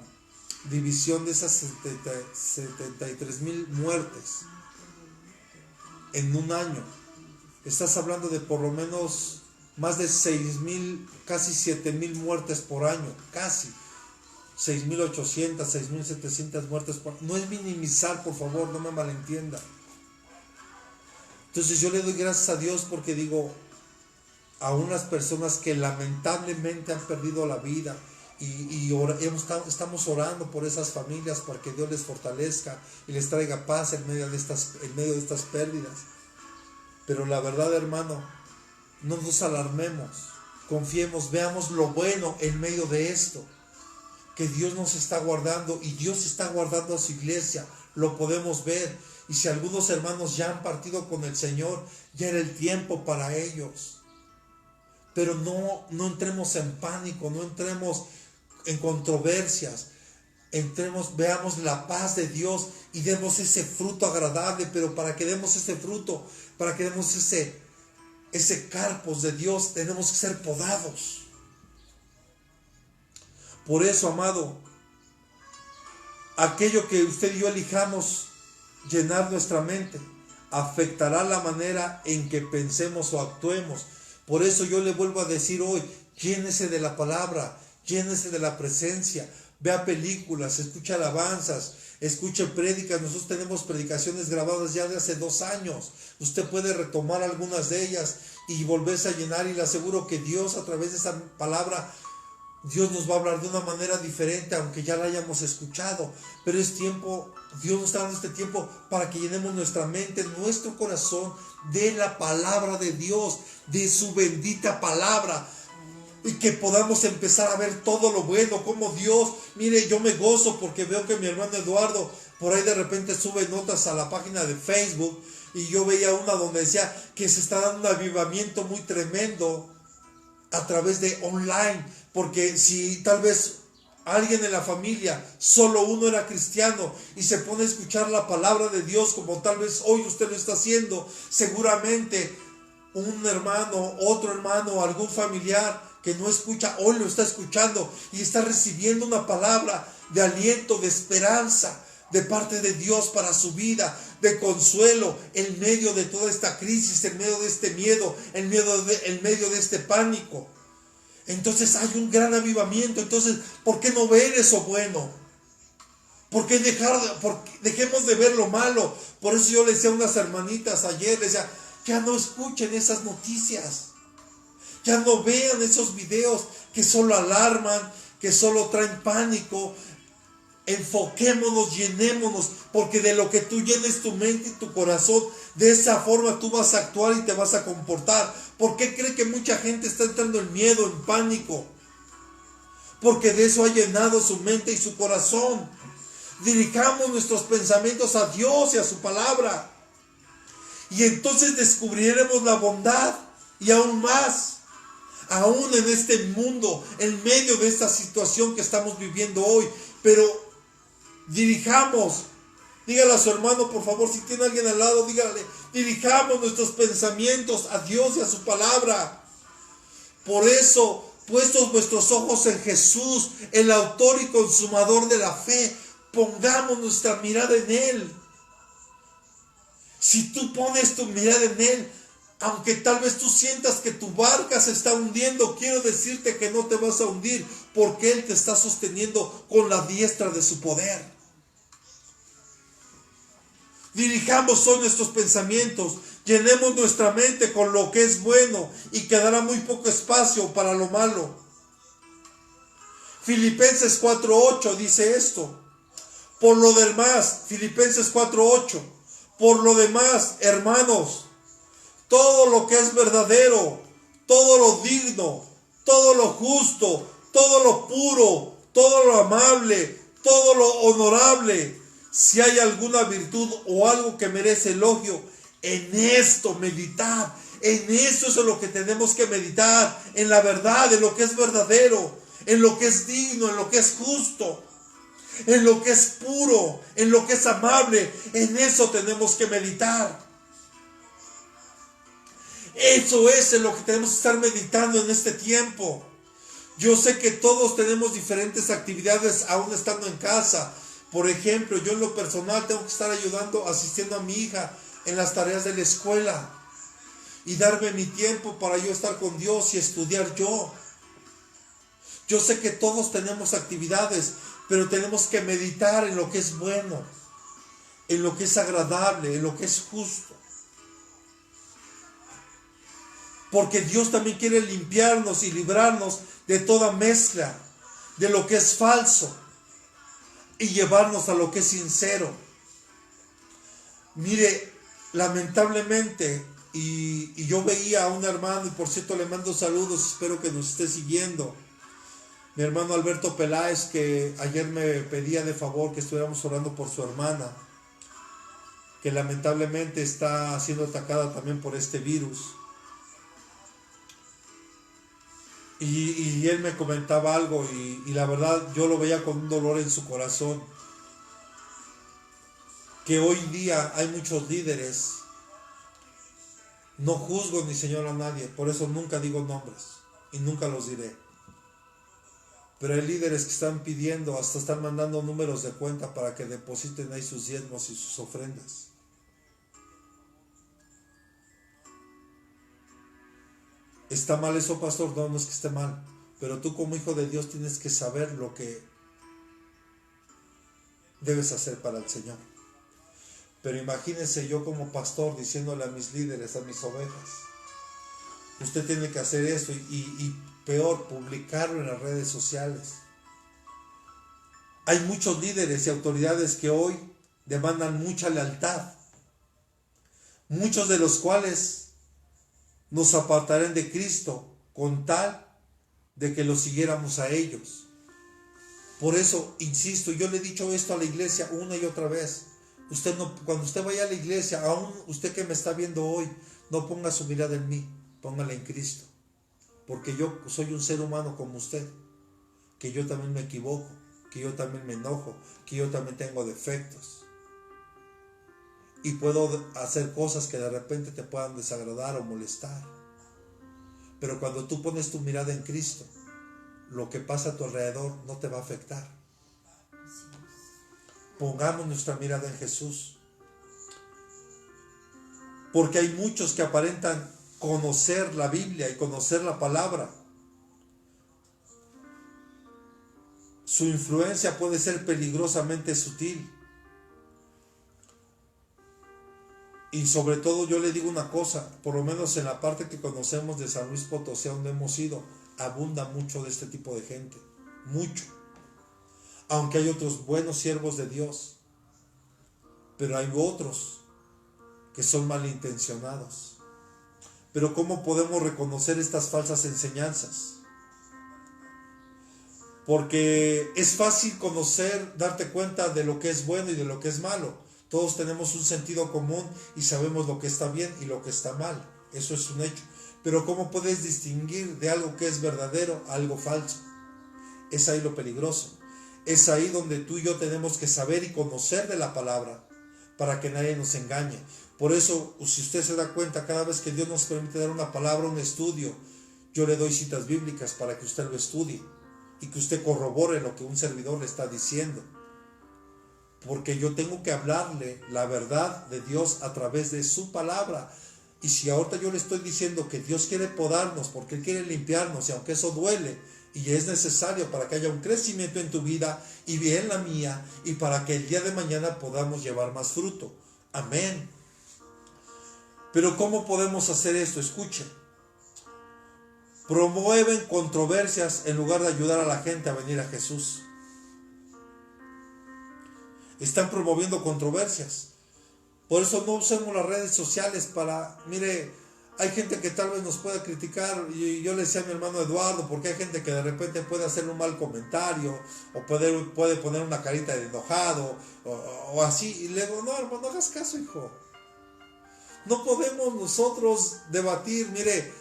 división de esas 73,000 muertes en un año, estás hablando de por lo menos más de 6,000, casi 7,000 muertes por año, casi 6,800, 6,700 muertes por año. No es minimizar, por favor, no me malentienda. Entonces yo le doy gracias a Dios, porque digo, a unas personas que lamentablemente han perdido la vida, y estamos orando por esas familias, para que Dios les fortalezca y les traiga paz en medio de estas pérdidas. Pero la verdad, hermano, no nos alarmemos, confiemos, veamos lo bueno en medio de esto, que Dios nos está guardando, y Dios está guardando a su iglesia, lo podemos ver. Y si algunos hermanos ya han partido con el Señor, ya era el tiempo para ellos. Pero no entremos en pánico, no entremos en controversias, veamos la paz de Dios y demos ese fruto agradable. Pero para que demos ese fruto, para que demos ese carpos de Dios, tenemos que ser podados. Por eso, amado, aquello que usted y yo elijamos llenar nuestra mente afectará la manera en que pensemos o actuemos. Por eso yo le vuelvo a decir hoy, llénese de la palabra, llénese de la presencia, vea películas, escuche alabanzas, escuche prédicas. Nosotros tenemos predicaciones grabadas ya de hace 2 años. Usted puede retomar algunas de ellas y volverse a llenar, y le aseguro que Dios, a través de esa palabra, Dios nos va a hablar de una manera diferente, aunque ya la hayamos escuchado. Pero es tiempo, Dios nos está dando este tiempo para que llenemos nuestra mente, nuestro corazón, de la palabra de Dios, de su bendita palabra, y que podamos empezar a ver todo lo bueno, como Dios. Mire, yo me gozo porque veo que mi hermano Eduardo por ahí de repente sube notas a la página de Facebook, y yo veía una donde decía que se está dando un avivamiento muy tremendo a través de online, porque si tal vez alguien en la familia, solo uno era cristiano, y se pone a escuchar la palabra de Dios, como tal vez hoy usted lo está haciendo, seguramente un hermano, otro hermano, algún familiar que no escucha, hoy lo está escuchando y está recibiendo una palabra de aliento, de esperanza de parte de Dios para su vida, de consuelo en medio de toda esta crisis, en medio de este miedo, en medio de este pánico. Entonces hay un gran avivamiento. Entonces, ¿por qué no ver eso bueno? ¿Por qué dejemos de ver lo malo? Por eso yo le decía a unas hermanitas ayer, les decía, ya no escuchen esas noticias, ya no vean esos videos que solo alarman, que solo traen pánico. Enfoquémonos, llenémonos, porque de lo que tú llenes tu mente y tu corazón, de esa forma tú vas a actuar y te vas a comportar. ¿Por qué cree que mucha gente está entrando en miedo, en pánico? Porque de eso ha llenado su mente y su corazón. Dirijamos nuestros pensamientos a Dios y a su palabra, y entonces descubriremos la bondad y aún más, aún en este mundo, en medio de esta situación que estamos viviendo hoy. Pero dirijamos, dígale a su hermano, por favor, si tiene alguien al lado, dígale, dirijamos nuestros pensamientos a Dios y a su palabra. Por eso, puestos vuestros ojos en Jesús, el autor y consumador de la fe, pongamos nuestra mirada en Él. Si tú pones tu mirada en Él, aunque tal vez tú sientas que tu barca se está hundiendo, quiero decirte que no te vas a hundir, porque Él te está sosteniendo con la diestra de su poder. Dirijamos hoy nuestros pensamientos, llenemos nuestra mente con lo que es bueno y quedará muy poco espacio para lo malo. Filipenses 4:8 dice esto. Por lo demás, Filipenses 4:8, por lo demás, hermanos, todo lo que es verdadero, todo lo digno, todo lo justo, todo lo puro, todo lo amable, todo lo honorable, si hay alguna virtud o algo que merece elogio, en esto meditad. En eso es en lo que tenemos que meditar, en la verdad, en lo que es verdadero, en lo que es digno, en lo que es justo, en lo que es puro, en lo que es amable. En eso tenemos que meditar. Eso es en lo que tenemos que estar meditando en este tiempo. Yo sé que todos tenemos diferentes actividades aún estando en casa. Por ejemplo, yo en lo personal tengo que estar ayudando, asistiendo a mi hija en las tareas de la escuela y darme mi tiempo para yo estar con Dios y estudiar yo. Yo sé que todos tenemos actividades, pero tenemos que meditar en lo que es bueno, en lo que es agradable, en lo que es justo. Porque Dios también quiere limpiarnos y librarnos de toda mezcla, de lo que es falso, y llevarnos a lo que es sincero. Mire, lamentablemente, y yo veía a un hermano, y por cierto le mando saludos, espero que nos esté siguiendo, mi hermano Alberto Peláez, que ayer me pedía de favor que estuviéramos orando por su hermana, que lamentablemente está siendo atacada también por este virus. Y él me comentaba algo y la verdad yo lo veía con un dolor en su corazón. Que hoy día hay muchos líderes. No juzgo ni señalo a nadie, por eso nunca digo nombres y nunca los diré. Pero hay líderes que están pidiendo, hasta están mandando números de cuenta para que depositen ahí sus diezmos y sus ofrendas. ¿Está mal eso, pastor? No, no es que esté mal. Pero tú como hijo de Dios tienes que saber lo que debes hacer para el Señor. Pero imagínense yo como pastor diciéndole a mis líderes, a mis ovejas, usted tiene que hacer esto y peor, publicarlo en las redes sociales. Hay muchos líderes y autoridades que hoy demandan mucha lealtad, muchos de los cuales nos apartarán de Cristo con tal de que los siguiéramos a ellos. Por eso, insisto, yo le he dicho esto a la iglesia una y otra vez. Usted no, cuando usted vaya a la iglesia, aún usted que me está viendo hoy, no ponga su mirada en mí, póngala en Cristo. Porque yo soy un ser humano como usted, que yo también me equivoco, que yo también me enojo, que yo también tengo defectos. Y puedo hacer cosas que de repente te puedan desagradar o molestar. Pero cuando tú pones tu mirada en Cristo, lo que pasa a tu alrededor no te va a afectar. Pongamos nuestra mirada en Jesús. Porque hay muchos que aparentan conocer la Biblia y conocer la palabra. Su influencia puede ser peligrosamente sutil. Y sobre todo yo le digo una cosa, por lo menos en la parte que conocemos de San Luis Potosí, donde hemos ido, abunda mucho de este tipo de gente. mucho. Aunque hay otros buenos siervos de Dios, pero hay otros que son malintencionados. Pero ¿cómo podemos reconocer estas falsas enseñanzas? Porque es fácil conocer, darte cuenta de lo que es bueno y de lo que es malo. Todos tenemos un sentido común y sabemos lo que está bien y lo que está mal. Eso es un hecho. Pero ¿cómo puedes distinguir de algo que es verdadero a algo falso? Es ahí lo peligroso. Es ahí donde tú y yo tenemos que saber y conocer de la palabra para que nadie nos engañe. Por eso, si usted se da cuenta, cada vez que Dios nos permite dar una palabra, un estudio, yo le doy citas bíblicas para que usted lo estudie y que usted corrobore lo que un servidor le está diciendo. Porque yo tengo que hablarle la verdad de Dios a través de su palabra. Y si ahorita yo le estoy diciendo que Dios quiere podarnos porque Él quiere limpiarnos, y aunque eso duele y es necesario para que haya un crecimiento en tu vida y en la mía, y para que el día de mañana podamos llevar más fruto. Amén. Pero ¿cómo podemos hacer esto? Escuchen. Promueven controversias en lugar de ayudar a la gente a venir a Jesús. Están promoviendo controversias. Por eso no usemos las redes sociales para... Mire, hay gente que tal vez nos pueda criticar, y yo le decía a mi hermano Eduardo, porque hay gente que de repente puede hacer un mal comentario, o puede poner una carita de enojado, o así, y le digo, no hermano, no hagas caso, hijo. No podemos nosotros debatir. Mire,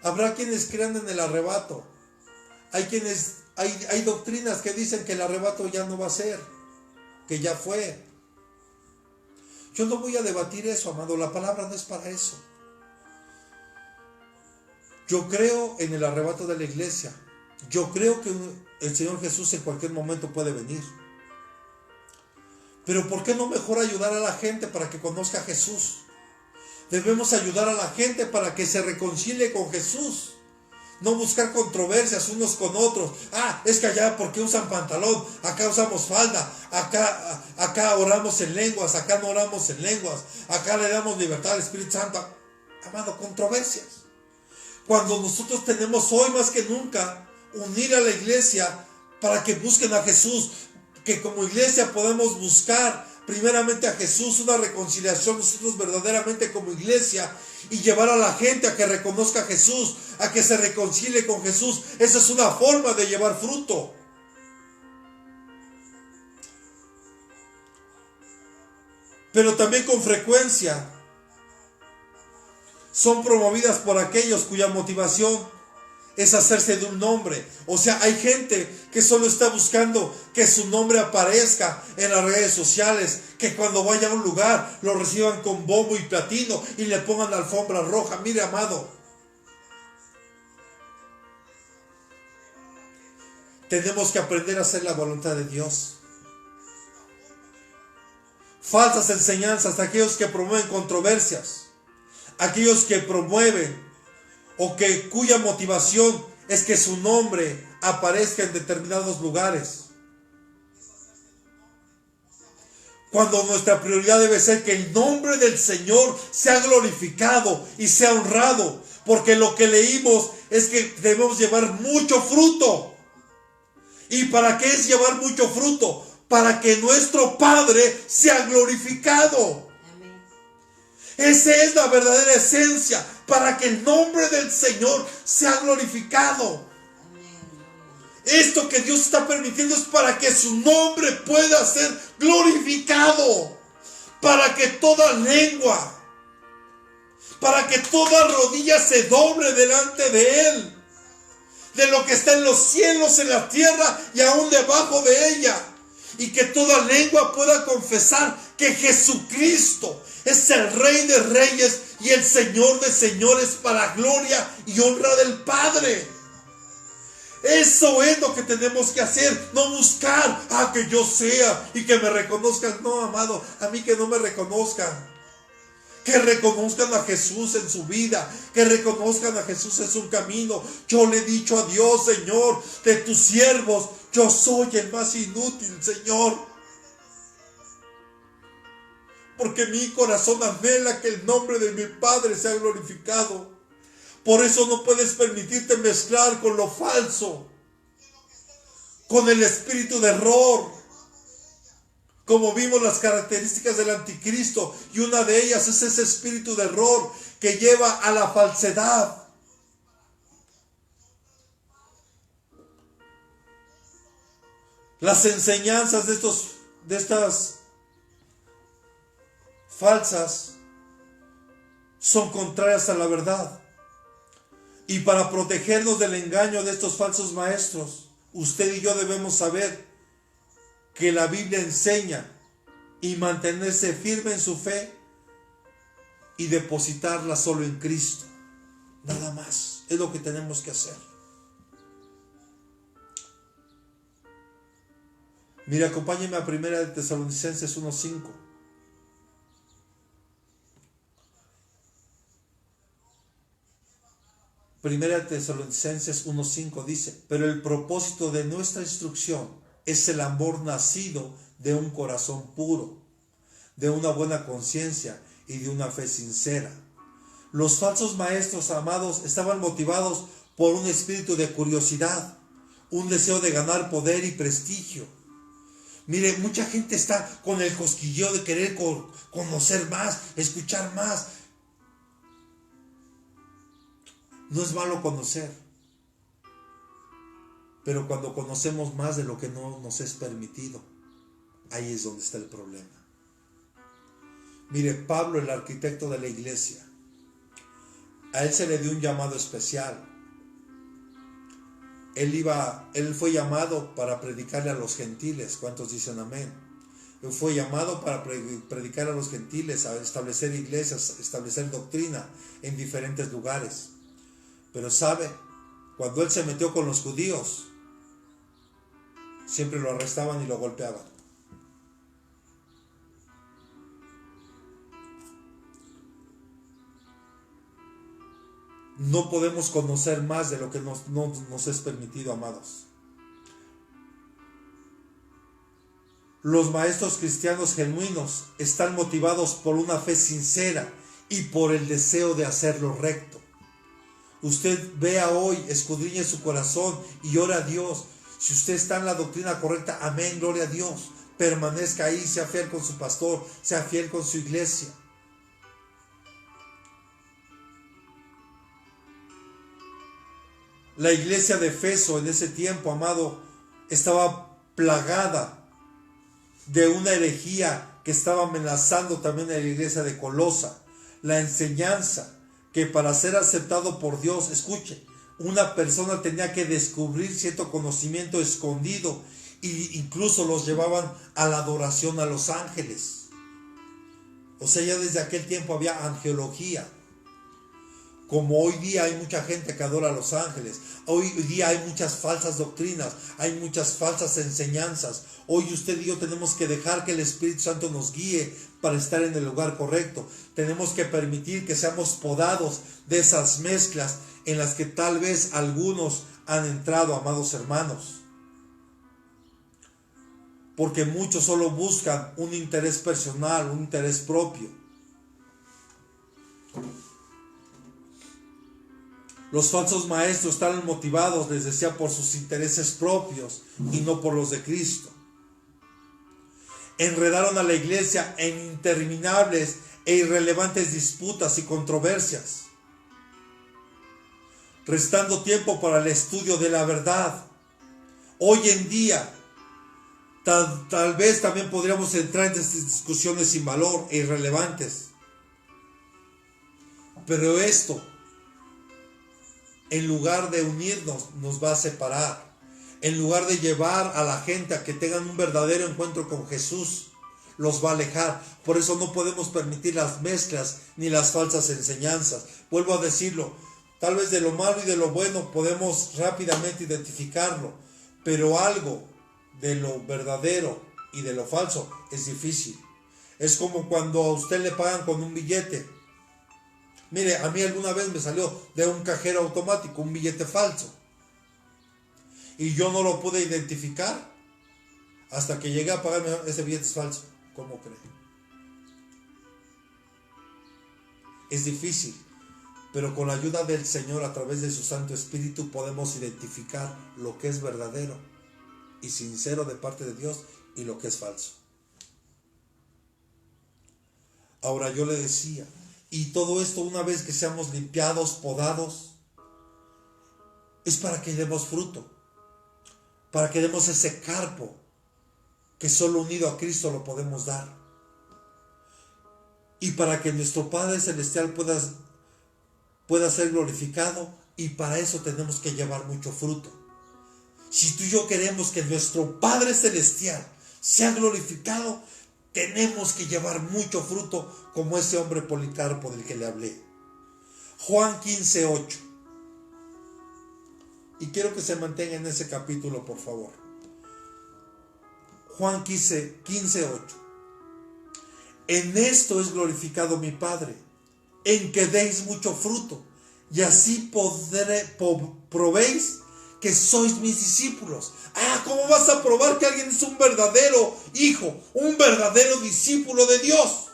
habrá quienes crean en el arrebato. Hay doctrinas que dicen que el arrebato ya no va a ser, que ya fue. Yo no voy a debatir eso, amado. La palabra no es para eso. Yo creo en el arrebato de la iglesia. Yo creo que el Señor Jesús en cualquier momento puede venir. Pero ¿por qué no mejor ayudar a la gente para que conozca a Jesús? Debemos ayudar a la gente para que se reconcilie con Jesús. No buscar controversias unos con otros. Es que allá porque usan pantalón, acá usamos falda, acá oramos en lenguas, acá no oramos en lenguas, acá le damos libertad al Espíritu Santo. Amado, controversias. Cuando nosotros tenemos hoy más que nunca unir a la iglesia para que busquen a Jesús, que como iglesia podemos buscar primeramente a Jesús, una reconciliación nosotros verdaderamente como iglesia, y llevar a la gente a que reconozca a Jesús, a que se reconcilie con Jesús. Esa es una forma de llevar fruto. Pero también con frecuencia son promovidas por aquellos cuya motivación es hacerse de un nombre. O sea, hay gente que solo está buscando que su nombre aparezca en las redes sociales, que cuando vaya a un lugar lo reciban con bombo y platino y le pongan la alfombra roja. Mire, amado, tenemos que aprender a hacer la voluntad de Dios. Falsas enseñanzas, aquellos que promueven controversias, aquellos que promueven o que cuya motivación es que su nombre aparezca en determinados lugares. Cuando nuestra prioridad debe ser que el nombre del Señor sea glorificado y sea honrado, porque lo que leímos es que debemos llevar mucho fruto. ¿Y para qué es llevar mucho fruto? Para que nuestro Padre sea glorificado. Esa es la verdadera esencia, para que el nombre del Señor sea glorificado. Esto que Dios está permitiendo es para que su nombre pueda ser glorificado, para que toda lengua, para que toda rodilla se doble delante de Él, de lo que está en los cielos, en la tierra y aún debajo de ella, y que toda lengua pueda confesar que Jesucristo es el Rey de Reyes y el Señor de Señores, para gloria y honra del Padre. Eso es lo que tenemos que hacer, no buscar que yo sea y que me reconozcan. No, amado, a mí que no me reconozcan. Que reconozcan a Jesús en su vida, que reconozcan a Jesús en su camino. Yo le he dicho a Dios, Señor, de tus siervos, yo soy el más inútil, Señor. Porque mi corazón anhela que el nombre de mi Padre sea glorificado. Por eso no puedes permitirte mezclar con lo falso. con el espíritu de error. Como vimos las características del anticristo, y una de ellas es ese espíritu de error que lleva a la falsedad. Las enseñanzas de estas falsas son contrarias a la verdad. Y para protegernos del engaño de estos falsos maestros, usted y yo debemos saber que la Biblia enseña y mantenerse firme en su fe y depositarla solo en Cristo. Nada más. Es lo que tenemos que hacer. Mire, acompáñeme a 1 Tesalonicenses 1:5. Primera Tesalonicenses 1:5 dice: pero el propósito de nuestra instrucción es el amor nacido de un corazón puro, de una buena conciencia y de una fe sincera. Los falsos maestros, amados, estaban motivados por un espíritu de curiosidad, un deseo de ganar poder y prestigio. Mire, mucha gente está con el cosquilleo de querer conocer más, escuchar más. No es malo conocer, pero cuando conocemos más de lo que no nos es permitido, ahí es donde está el problema. Mire, Pablo, el arquitecto de la iglesia, a él se le dio un llamado especial. Él fue llamado para predicarle a los gentiles. ¿Cuántos dicen amén? Él fue llamado para predicar a los gentiles, a establecer iglesias, establecer doctrina en diferentes lugares. Pero sabe, cuando él se metió con los judíos, siempre lo arrestaban y lo golpeaban. No podemos conocer más de lo que no nos es permitido, amados. Los maestros cristianos genuinos están motivados por una fe sincera y por el deseo de hacer lo recto. Usted vea hoy, escudriñe su corazón y ora a Dios. Si usted está en la doctrina correcta, amén, gloria a Dios. Permanezca ahí, sea fiel con su pastor, sea fiel con su iglesia. La iglesia de Efeso en ese tiempo, amado, estaba plagada de una herejía que estaba amenazando también a la iglesia de Colosa. La enseñanza que para ser aceptado por Dios, escuche, una persona tenía que descubrir cierto conocimiento escondido, e incluso los llevaban a la adoración a los ángeles. O sea, ya desde aquel tiempo había angelología. Como hoy día hay mucha gente que adora a los ángeles, hoy día hay muchas falsas doctrinas, hay muchas falsas enseñanzas. Hoy usted y yo tenemos que dejar que el Espíritu Santo nos guíe para estar en el lugar correcto. Tenemos que permitir que seamos podados de esas mezclas en las que tal vez algunos han entrado, amados hermanos. Porque muchos solo buscan un interés personal, un interés propio. Los falsos maestros están motivados, les decía, por sus intereses propios y no por los de Cristo. Enredaron a la iglesia en interminables e irrelevantes disputas y controversias, restando tiempo para el estudio de la verdad. Hoy en día, tal vez también podríamos entrar en estas discusiones sin valor e irrelevantes. Pero esto, en lugar de unirnos, nos va a separar. En lugar de llevar a la gente a que tengan un verdadero encuentro con Jesús, los va a alejar. Por eso no podemos permitir las mezclas ni las falsas enseñanzas. Vuelvo a decirlo, tal vez de lo malo y de lo bueno podemos rápidamente identificarlo, pero algo de lo verdadero y de lo falso es difícil. Es como cuando a usted le pagan con un billete. Mire, a mí alguna vez me salió de un cajero automático un billete falso. Y yo no lo pude identificar hasta que llegué a pagarme. Ese billete es falso. ¿Cómo cree? Es difícil, pero con la ayuda del Señor a través de su Santo Espíritu podemos identificar lo que es verdadero y sincero de parte de Dios y lo que es falso. Ahora yo le decía, y todo esto una vez que seamos limpiados, podados, es para que demos fruto, para que demos ese carpo que solo unido a Cristo lo podemos dar. Y para que nuestro Padre Celestial pueda ser glorificado, y para eso tenemos que llevar mucho fruto. Si tú y yo queremos que nuestro Padre Celestial sea glorificado, tenemos que llevar mucho fruto, como ese hombre Policarpo del que le hablé. Juan 15:8. Y quiero que se mantenga en ese capítulo, por favor. Juan 15:8. En esto es glorificado mi Padre, en que deis mucho fruto, y así probéis que sois mis discípulos. ¿Cómo vas a probar que alguien es un verdadero hijo, un verdadero discípulo de Dios?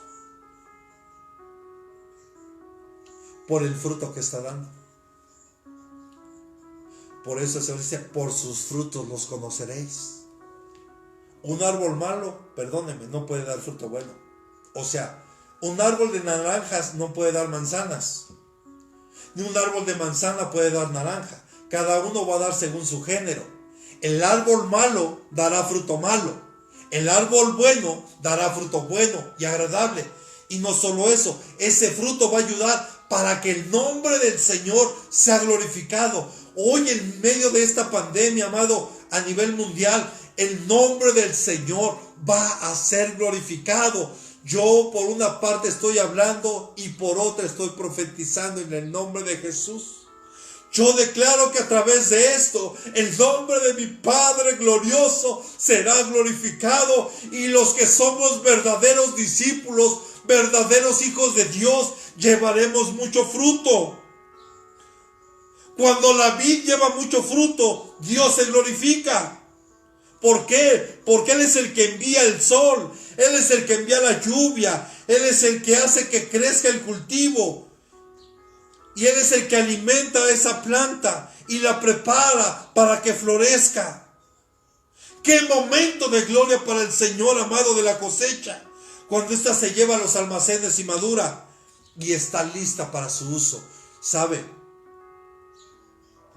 Por el fruto que está dando. Por eso se dice, por sus frutos los conoceréis. Un árbol malo, perdónenme, no puede dar fruto bueno. O sea, un árbol de naranjas no puede dar manzanas, ni un árbol de manzana puede dar naranja. Cada uno va a dar según su género. El árbol malo dará fruto malo. El árbol bueno dará fruto bueno y agradable. Y no solo eso, ese fruto va a ayudar para que el nombre del Señor sea glorificado. Hoy, en medio de esta pandemia, amado, a nivel mundial, el nombre del Señor va a ser glorificado. Yo por una parte estoy hablando y por otra estoy profetizando en el nombre de Jesús. Yo declaro que a través de esto el nombre de mi Padre glorioso será glorificado, y los que somos verdaderos discípulos, verdaderos hijos de Dios, llevaremos mucho fruto. Cuando la vid lleva mucho fruto, Dios se glorifica. ¿Por qué? Porque Él es el que envía el sol, Él es el que envía la lluvia, Él es el que hace que crezca el cultivo. Y Él es el que alimenta esa planta y la prepara para que florezca. ¡Qué momento de gloria para el Señor, amado, de la cosecha! Cuando ésta se lleva a los almacenes y madura y está lista para su uso. ¿Sabe?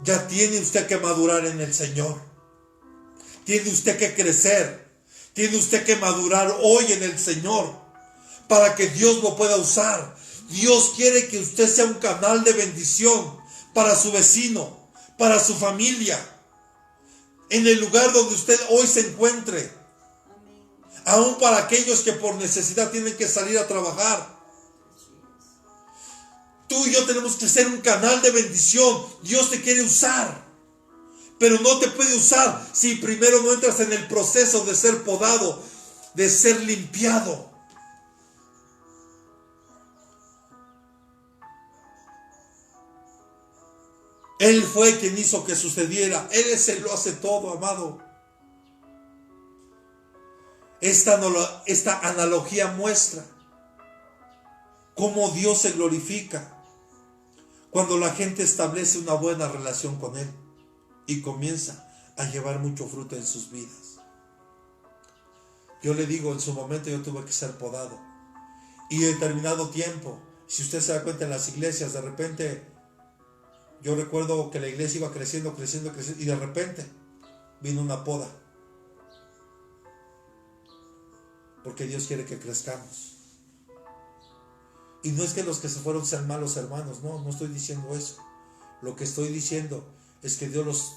Ya tiene usted que madurar en el Señor. Tiene usted que crecer. Tiene usted que madurar hoy en el Señor para que Dios lo pueda usar. Dios quiere que usted sea un canal de bendición para su vecino, para su familia, en el lugar donde usted hoy se encuentre. Aún para aquellos que por necesidad tienen que salir a trabajar. Tú y yo tenemos que ser un canal de bendición. Dios te quiere usar, pero no te puede usar si primero no entras en el proceso de ser podado, de ser limpiado. Él fue quien hizo que sucediera. Él es el lo hace todo, amado. Esta analogía muestra cómo Dios se glorifica cuando la gente establece una buena relación con Él y comienza a llevar mucho fruto en sus vidas. Yo le digo, en su momento yo tuve que ser podado. Y en determinado tiempo, si usted se da cuenta en las iglesias, de repente, yo recuerdo que la iglesia iba creciendo, y de repente vino una poda. Porque Dios quiere que crezcamos. Y no es que los que se fueron sean malos hermanos, no estoy diciendo eso. Lo que estoy diciendo es que Dios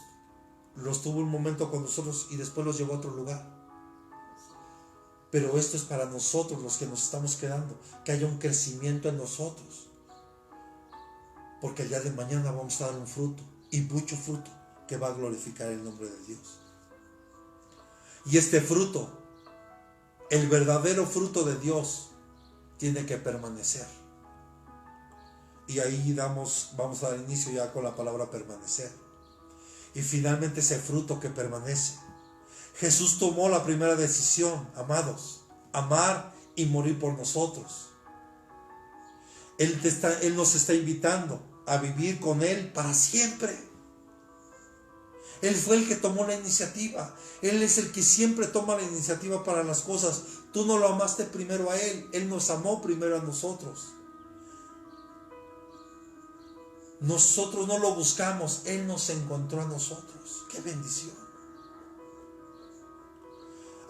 los tuvo un momento con nosotros y después los llevó a otro lugar. Pero esto es para nosotros, los que nos estamos quedando, que haya un crecimiento en nosotros. Porque el día de mañana vamos a dar un fruto, y mucho fruto, que va a glorificar el nombre de Dios. Y este fruto, el verdadero fruto de Dios, tiene que permanecer. Y ahí vamos a dar inicio ya con la palabra permanecer. Y finalmente ese fruto que permanece. Jesús tomó la primera decisión, amados, amar y morir por nosotros. Él nos está invitando a vivir con Él para siempre. Él fue el que tomó la iniciativa. Él es el que siempre toma la iniciativa para las cosas. Tú no lo amaste primero a Él. Él nos amó primero a nosotros. Nosotros no lo buscamos. Él nos encontró a nosotros. ¡Qué bendición!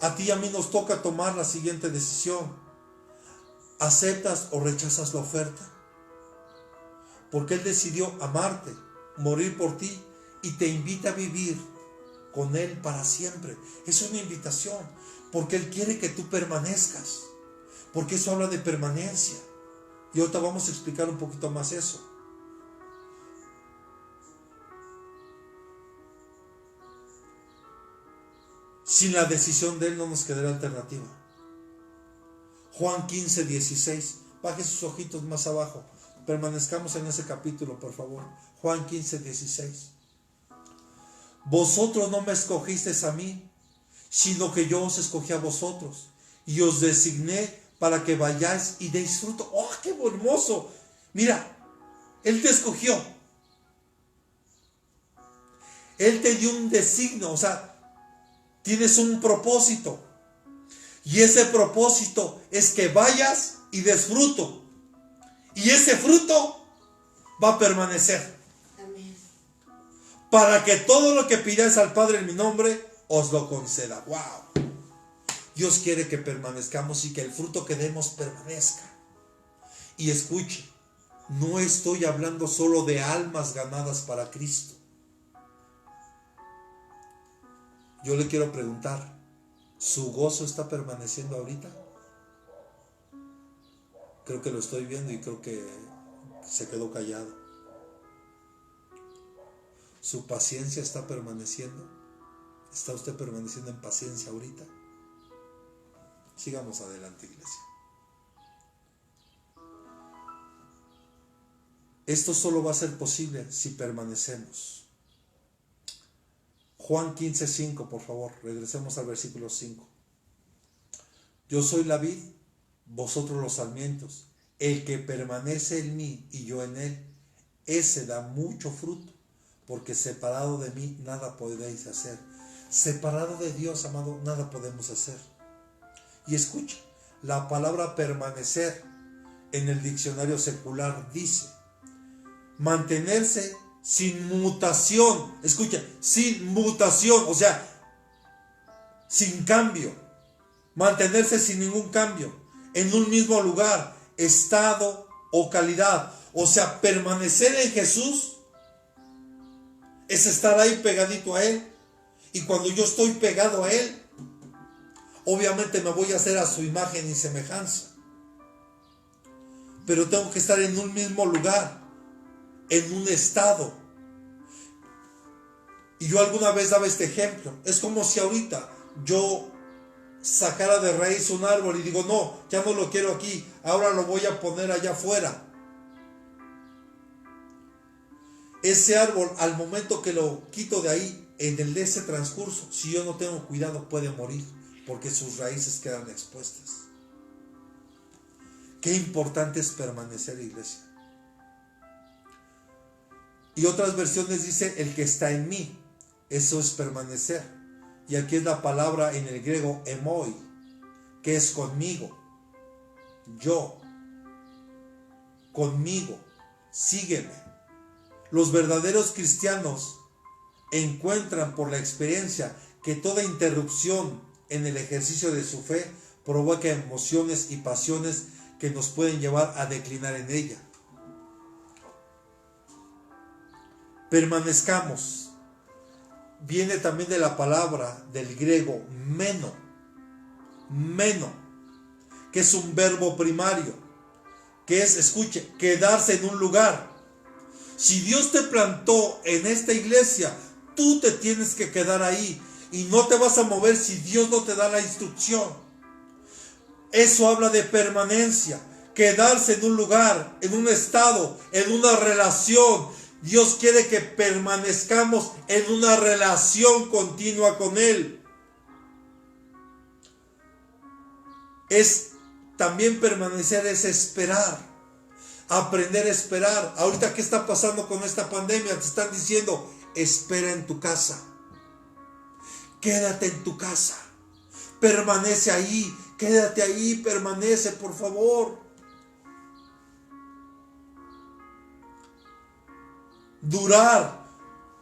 A ti y a mí nos toca tomar la siguiente decisión. ¿Aceptas o rechazas la oferta? Porque Él decidió amarte, morir por ti y te invita a vivir con Él para siempre. Es una invitación, porque Él quiere que tú permanezcas, porque eso habla de permanencia. Y ahorita vamos a explicar un poquito más eso. Sin la decisión de Él no nos quedará alternativa. Juan 15, 16. Baje sus ojitos más abajo. Permanezcamos en ese capítulo, por favor. Juan 15, 16. Vosotros no me escogisteis a mí, sino que yo os escogí a vosotros, y os designé para que vayáis y deis fruto. ¡Oh, qué hermoso! Mira, Él te escogió. Él te dio un designio, o sea, tienes un propósito. Y ese propósito es que vayas y des fruto. Y ese fruto va a permanecer. Amén. Para que todo lo que pidáis al Padre en mi nombre, os lo conceda. ¡Wow! Dios quiere que permanezcamos y que el fruto que demos permanezca. Y escuche, no estoy hablando solo de almas ganadas para Cristo. Yo le quiero preguntar, ¿su gozo está permaneciendo ahorita? Creo que lo estoy viendo y creo que se quedó callado. ¿Su paciencia está permaneciendo? ¿Está usted permaneciendo en paciencia ahorita? Sigamos adelante, iglesia. Esto solo va a ser posible si permanecemos. Juan 15:5, por favor, regresemos al versículo 5. Yo soy la vid, vosotros los sarmientos. El que permanece en mí y yo en él, ese da mucho fruto, porque separado de mí nada podéis hacer. Separado de Dios, amado, nada podemos hacer. Y escucha, la palabra permanecer en el diccionario secular dice mantenerse sin mutación. Escucha, sin mutación, o sea, sin cambio. Mantenerse sin ningún cambio, en un mismo lugar, estado o calidad. O sea, permanecer en Jesús es estar ahí pegadito a Él. Y cuando yo estoy pegado a Él, obviamente me voy a hacer a su imagen y semejanza. Pero tengo que estar en un mismo lugar, en un estado. Y yo alguna vez daba este ejemplo. Es como si ahorita yo sacara de raíz un árbol y digo, no, ya no lo quiero aquí, ahora lo voy a poner allá afuera. Ese árbol, al momento que lo quito de ahí, en ese transcurso, si yo no tengo cuidado, puede morir, porque sus raíces quedan expuestas. Qué importante es permanecer, iglesia. Y otras versiones dice, el que está en mí, eso es permanecer. Y aquí es la palabra en el griego emoi, que es conmigo, yo, conmigo, sígueme. Los verdaderos cristianos encuentran por la experiencia que toda interrupción en el ejercicio de su fe provoca emociones y pasiones que nos pueden llevar a declinar en ella. Permanezcamos. Viene también de la palabra del griego meno, que es un verbo primario, que es, escuche, quedarse en un lugar. Si Dios te plantó en esta iglesia, tú te tienes que quedar ahí y no te vas a mover si Dios no te da la instrucción. Eso habla de permanencia, quedarse en un lugar, en un estado, en una relación. Dios quiere que permanezcamos en una relación continua con Él. También permanecer es esperar, aprender a esperar. Ahorita, ¿qué está pasando con esta pandemia? Te están diciendo, espera en tu casa. Quédate en tu casa. Permanece ahí. Quédate ahí, permanece, por favor. Durar.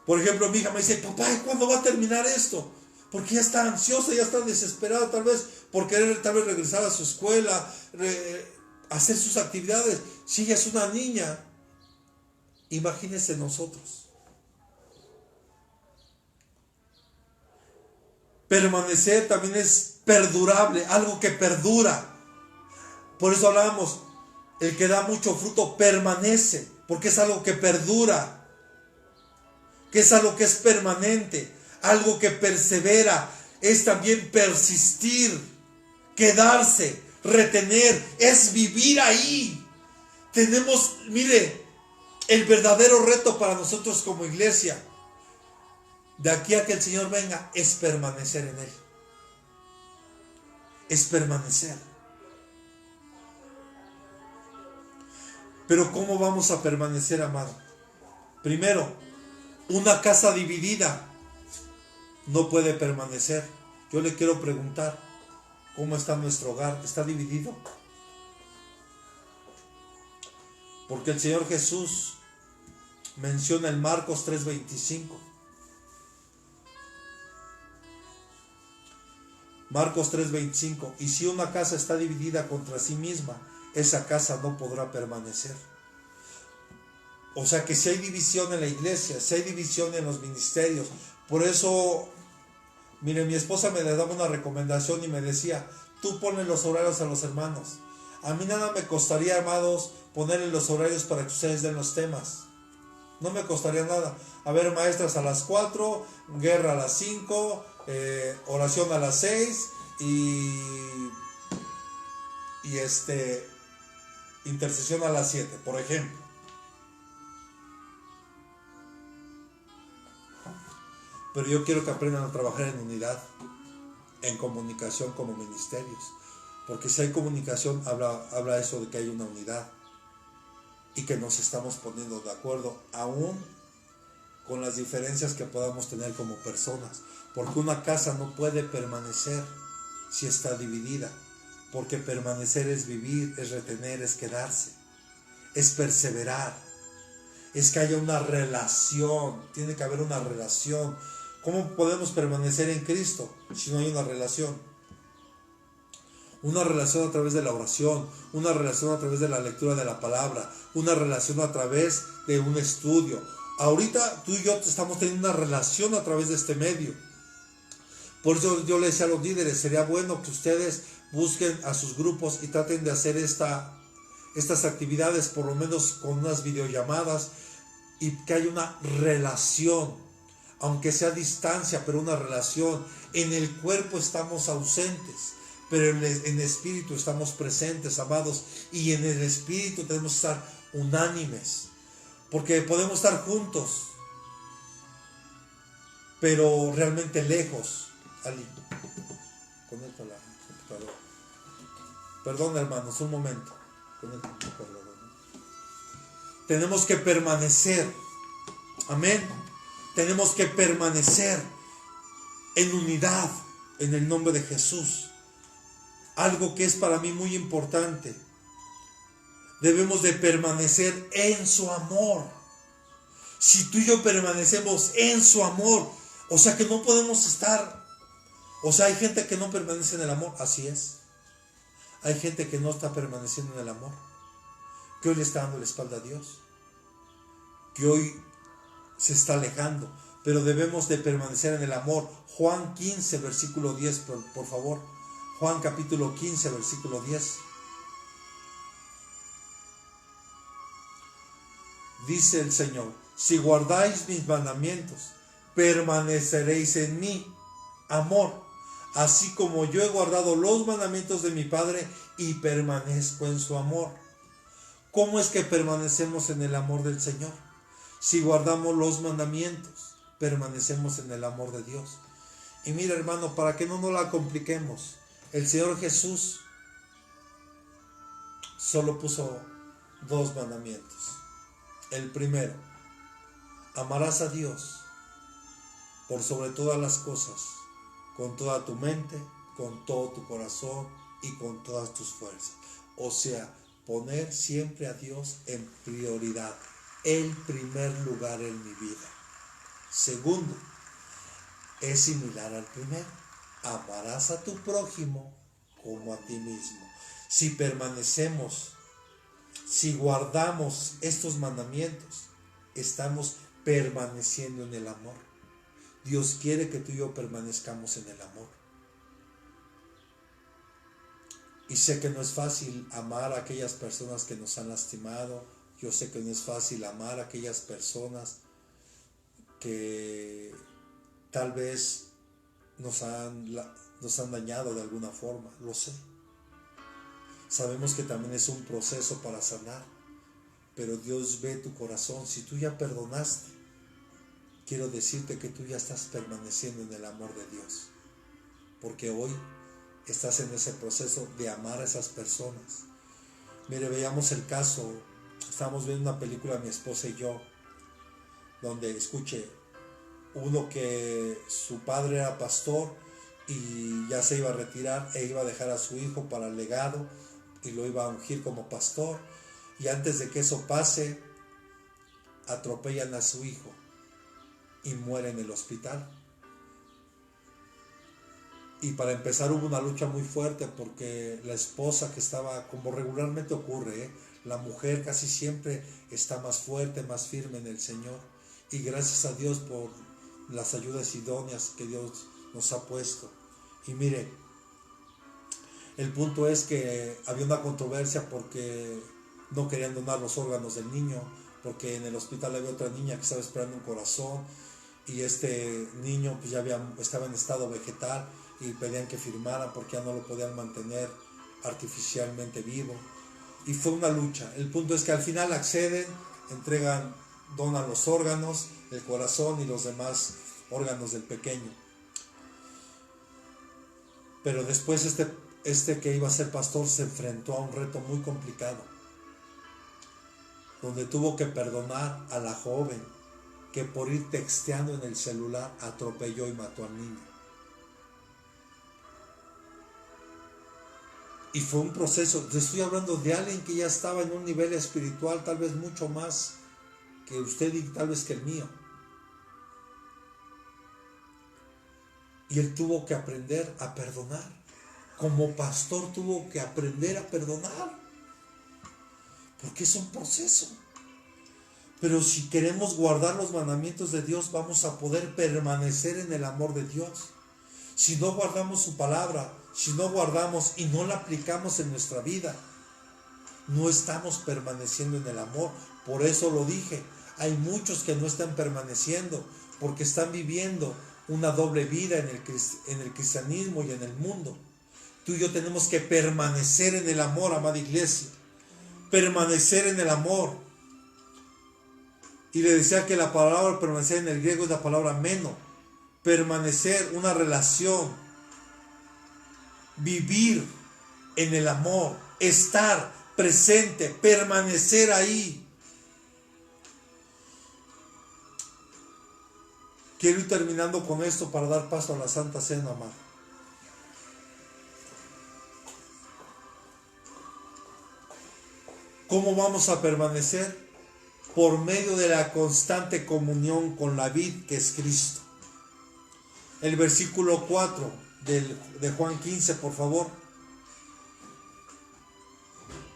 Por ejemplo, mi hija me dice, papá, ¿y cuándo va a terminar esto? Porque ya está ansiosa, ya está desesperada, tal vez por querer tal vez regresar a su escuela, hacer sus actividades. Si ella es una niña, imagínense nosotros. Permanecer también es perdurable, algo que perdura. Por eso hablábamos, el que da mucho fruto permanece, porque es algo que perdura, que es algo que es permanente, algo que persevera, es también persistir, quedarse, retener, es vivir ahí. Tenemos, mire, el verdadero reto para nosotros como iglesia, de aquí a que el Señor venga, es permanecer en Él. Es permanecer. Pero ¿cómo vamos a permanecer, amado? Primero, una casa dividida no puede permanecer. Yo le quiero preguntar, ¿cómo está nuestro hogar? ¿Está dividido? Porque el Señor Jesús menciona en Marcos 3:25. Marcos 3:25. Y si una casa está dividida contra sí misma, esa casa no podrá permanecer. O sea que si hay división en la iglesia, si hay división en los ministerios, por eso, mire, mi esposa me le daba una recomendación y me decía, tú ponle los horarios a los hermanos. A mí nada me costaría, amados, ponerle los horarios para que ustedes den los temas. No me costaría nada. A ver, maestras a las 4, guerra a las 5, oración a las 6 y intercesión a las 7, por ejemplo. Pero yo quiero que aprendan a trabajar en unidad, en comunicación como ministerios. Porque si hay comunicación, habla eso de que hay una unidad y que nos estamos poniendo de acuerdo, aún con las diferencias que podamos tener como personas. Porque una casa no puede permanecer si está dividida. Porque permanecer es vivir, es retener, es quedarse, es perseverar, es que haya una relación, tiene que haber una relación. ¿Cómo podemos permanecer en Cristo si no hay una relación? Una relación a través de la oración, una relación a través de la lectura de la palabra, una relación a través de un estudio. Ahorita tú y yo estamos teniendo una relación a través de este medio. Por eso yo le decía a los líderes, sería bueno que ustedes busquen a sus grupos y traten de hacer estas actividades, por lo menos con unas videollamadas, y que haya una relación, aunque sea a distancia, pero una relación. En el cuerpo estamos ausentes, pero en espíritu estamos presentes, amados, y en el espíritu tenemos que estar unánimes, porque podemos estar juntos, pero realmente lejos. Ali, conecta la computadora. Perdón, hermanos, un momento. Tenemos que permanecer. Amén. Tenemos que permanecer en unidad en el nombre de Jesús. Algo que es para mí muy importante. Debemos de permanecer en su amor. Si tú y yo permanecemos en su amor, o sea que no podemos estar. O sea, hay gente que no permanece en el amor, así es. Hay gente que no está permaneciendo en el amor, que hoy le está dando la espalda a Dios, que hoy se está alejando, pero debemos de permanecer en el amor. Juan 15, versículo 10, por favor. Juan capítulo 15, versículo 10. Dice el Señor, si guardáis mis mandamientos, permaneceréis en mi amor, así como yo he guardado los mandamientos de mi Padre y permanezco en su amor. ¿Cómo es que permanecemos en el amor del Señor? Si guardamos los mandamientos, permanecemos en el amor de Dios. Y mira, hermano, para que no nos la compliquemos, el Señor Jesús solo puso 2 mandamientos. El primero, amarás a Dios por sobre todas las cosas, con toda tu mente, con todo tu corazón y con todas tus fuerzas. O sea, poner siempre a Dios en prioridad, el primer lugar en mi vida. Segundo, es similar al primero. Amarás a tu prójimo como a ti mismo. Si permanecemos, si guardamos estos mandamientos, estamos permaneciendo en el amor. Dios quiere que tú y yo permanezcamos en el amor. Y sé que no es fácil amar a aquellas personas que nos han lastimado. Yo sé que no es fácil amar a aquellas personas que tal vez nos han dañado de alguna forma. Lo sé. Sabemos que también es un proceso para sanar. Pero Dios ve tu corazón. Si tú ya perdonaste, quiero decirte que tú ya estás permaneciendo en el amor de Dios. Porque hoy estás en ese proceso de amar a esas personas. Mire, veamos el caso. Estábamos viendo una película, mi esposa y yo, donde, escuche, uno que su padre era pastor y ya se iba a retirar e iba a dejar a su hijo para el legado y lo iba a ungir como pastor. Y antes de que eso pase, atropellan a su hijo y muere en el hospital. Y para empezar hubo una lucha muy fuerte porque la esposa, que estaba, como regularmente ocurre, la mujer casi siempre está más fuerte, más firme en el Señor. Y gracias a Dios por las ayudas idóneas que Dios nos ha puesto. Y mire, el punto es que había una controversia porque no querían donar los órganos del niño, porque en el hospital había otra niña que estaba esperando un corazón y este niño pues estaba en estado vegetal y pedían que firmaran porque ya no lo podían mantener artificialmente vivo. Y fue una lucha. El punto es que al final acceden, donan los órganos, el corazón y los demás órganos del pequeño. Pero después este que iba a ser pastor se enfrentó a un reto muy complicado, donde tuvo que perdonar a la joven que por ir texteando en el celular atropelló y mató al niño. Y fue un proceso. Te estoy hablando de alguien que ya estaba en un nivel espiritual tal vez mucho más que usted y tal vez que el mío. Y él tuvo que aprender a perdonar. Como pastor tuvo que aprender a perdonar. Porque es un proceso. Pero si queremos guardar los mandamientos de Dios, vamos a poder permanecer en el amor de Dios. Si no guardamos su palabra, si no guardamos y no la aplicamos en nuestra vida, no estamos permaneciendo en el amor. Por eso lo dije, hay muchos que no están permaneciendo porque están viviendo una doble vida en el cristianismo y en el mundo. Tú y yo tenemos que permanecer en el amor, amada iglesia. Permanecer en el amor. Y le decía que la palabra permanecer en el griego es la palabra meno. Permanecer, una relación. Vivir en el amor. Estar presente. Permanecer ahí. Quiero ir terminando con esto para dar paso a la Santa Cena, amado. ¿Cómo vamos a permanecer? Por medio de la constante comunión con la vid que es Cristo. El versículo 4 de Juan 15, por favor.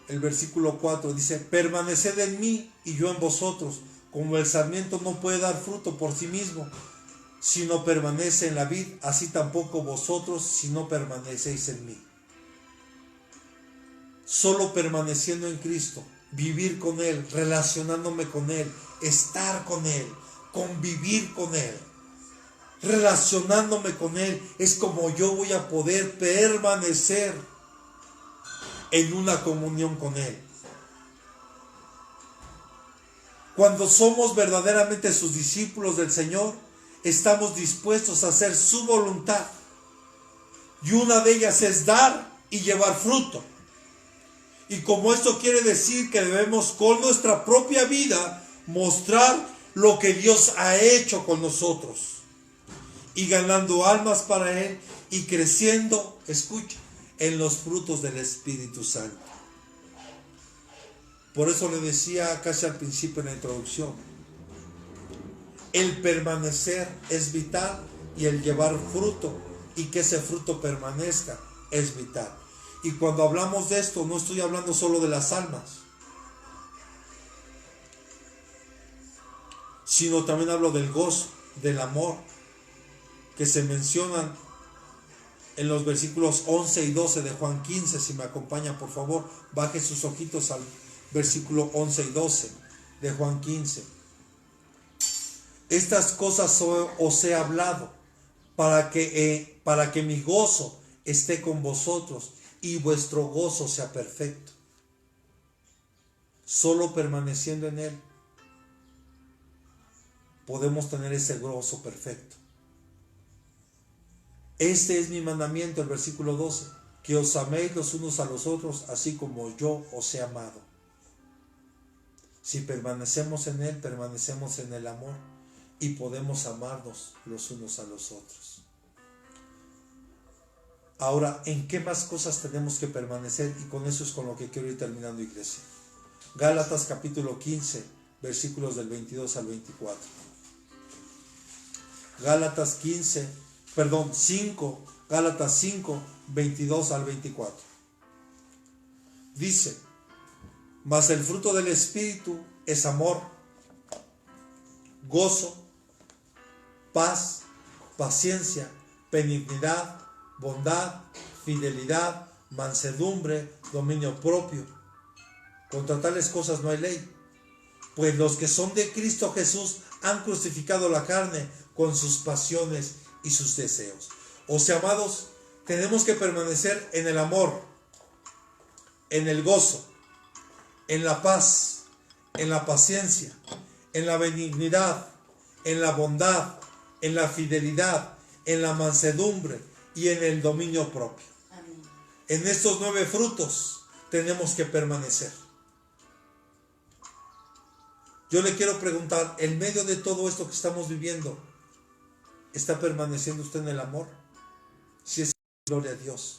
El versículo 4 dice: permaneced en mí y yo en vosotros, como el sarmiento no puede dar fruto por sí mismo, si no permanece en la vid, así tampoco vosotros si no permanecéis en mí. Solo permaneciendo en Cristo, vivir con Él, relacionándome con Él, estar con Él, convivir con Él, relacionándome con Él, es como yo voy a poder permanecer en una comunión con Él. Cuando somos verdaderamente sus discípulos del Señor, estamos dispuestos a hacer su voluntad. Y una de ellas es dar y llevar fruto. Y como esto quiere decir que debemos con nuestra propia vida mostrar lo que Dios ha hecho con nosotros. y ganando almas para Él y creciendo, escucha, en los frutos del Espíritu Santo. Por eso le decía casi al principio en la introducción, el permanecer es vital y el llevar fruto y que ese fruto permanezca es vital. Y cuando hablamos de esto, no estoy hablando solo de las almas, sino también hablo del gozo, del amor, que se mencionan en los versículos 11 y 12 de Juan 15. Si me acompaña, por favor, baje sus ojitos al versículo 11 y 12 de Juan 15. Estas cosas os he hablado para que mi gozo esté con vosotros y vuestro gozo sea perfecto. Solo permaneciendo en Él podemos tener ese gozo perfecto. Este es mi mandamiento, el versículo 12, que os améis los unos a los otros, así como yo os he amado. Si permanecemos en Él, permanecemos en el amor y podemos amarnos los unos a los otros. Ahora, ¿en qué más cosas tenemos que permanecer? Y con eso es con lo que quiero ir terminando, iglesia. Gálatas capítulo 15, versículos del 22 al 24. Gálatas 5, 22 al 24. Dice, mas el fruto del Espíritu es amor, gozo, paz, paciencia, benignidad, bondad, fidelidad, mansedumbre, dominio propio. Contra tales cosas no hay ley. Pues los que son de Cristo Jesús han crucificado la carne con sus pasiones y sus deseos. O sea, amados, tenemos que permanecer en el amor, en el gozo, en la paz, en la paciencia, en la benignidad, en la bondad, en la fidelidad, en la mansedumbre y en el dominio propio. Amén. En estos 9 frutos tenemos que permanecer. Yo le quiero preguntar, en medio de todo esto que estamos viviendo, ¿está permaneciendo usted en el amor? Si es, gloria a Dios.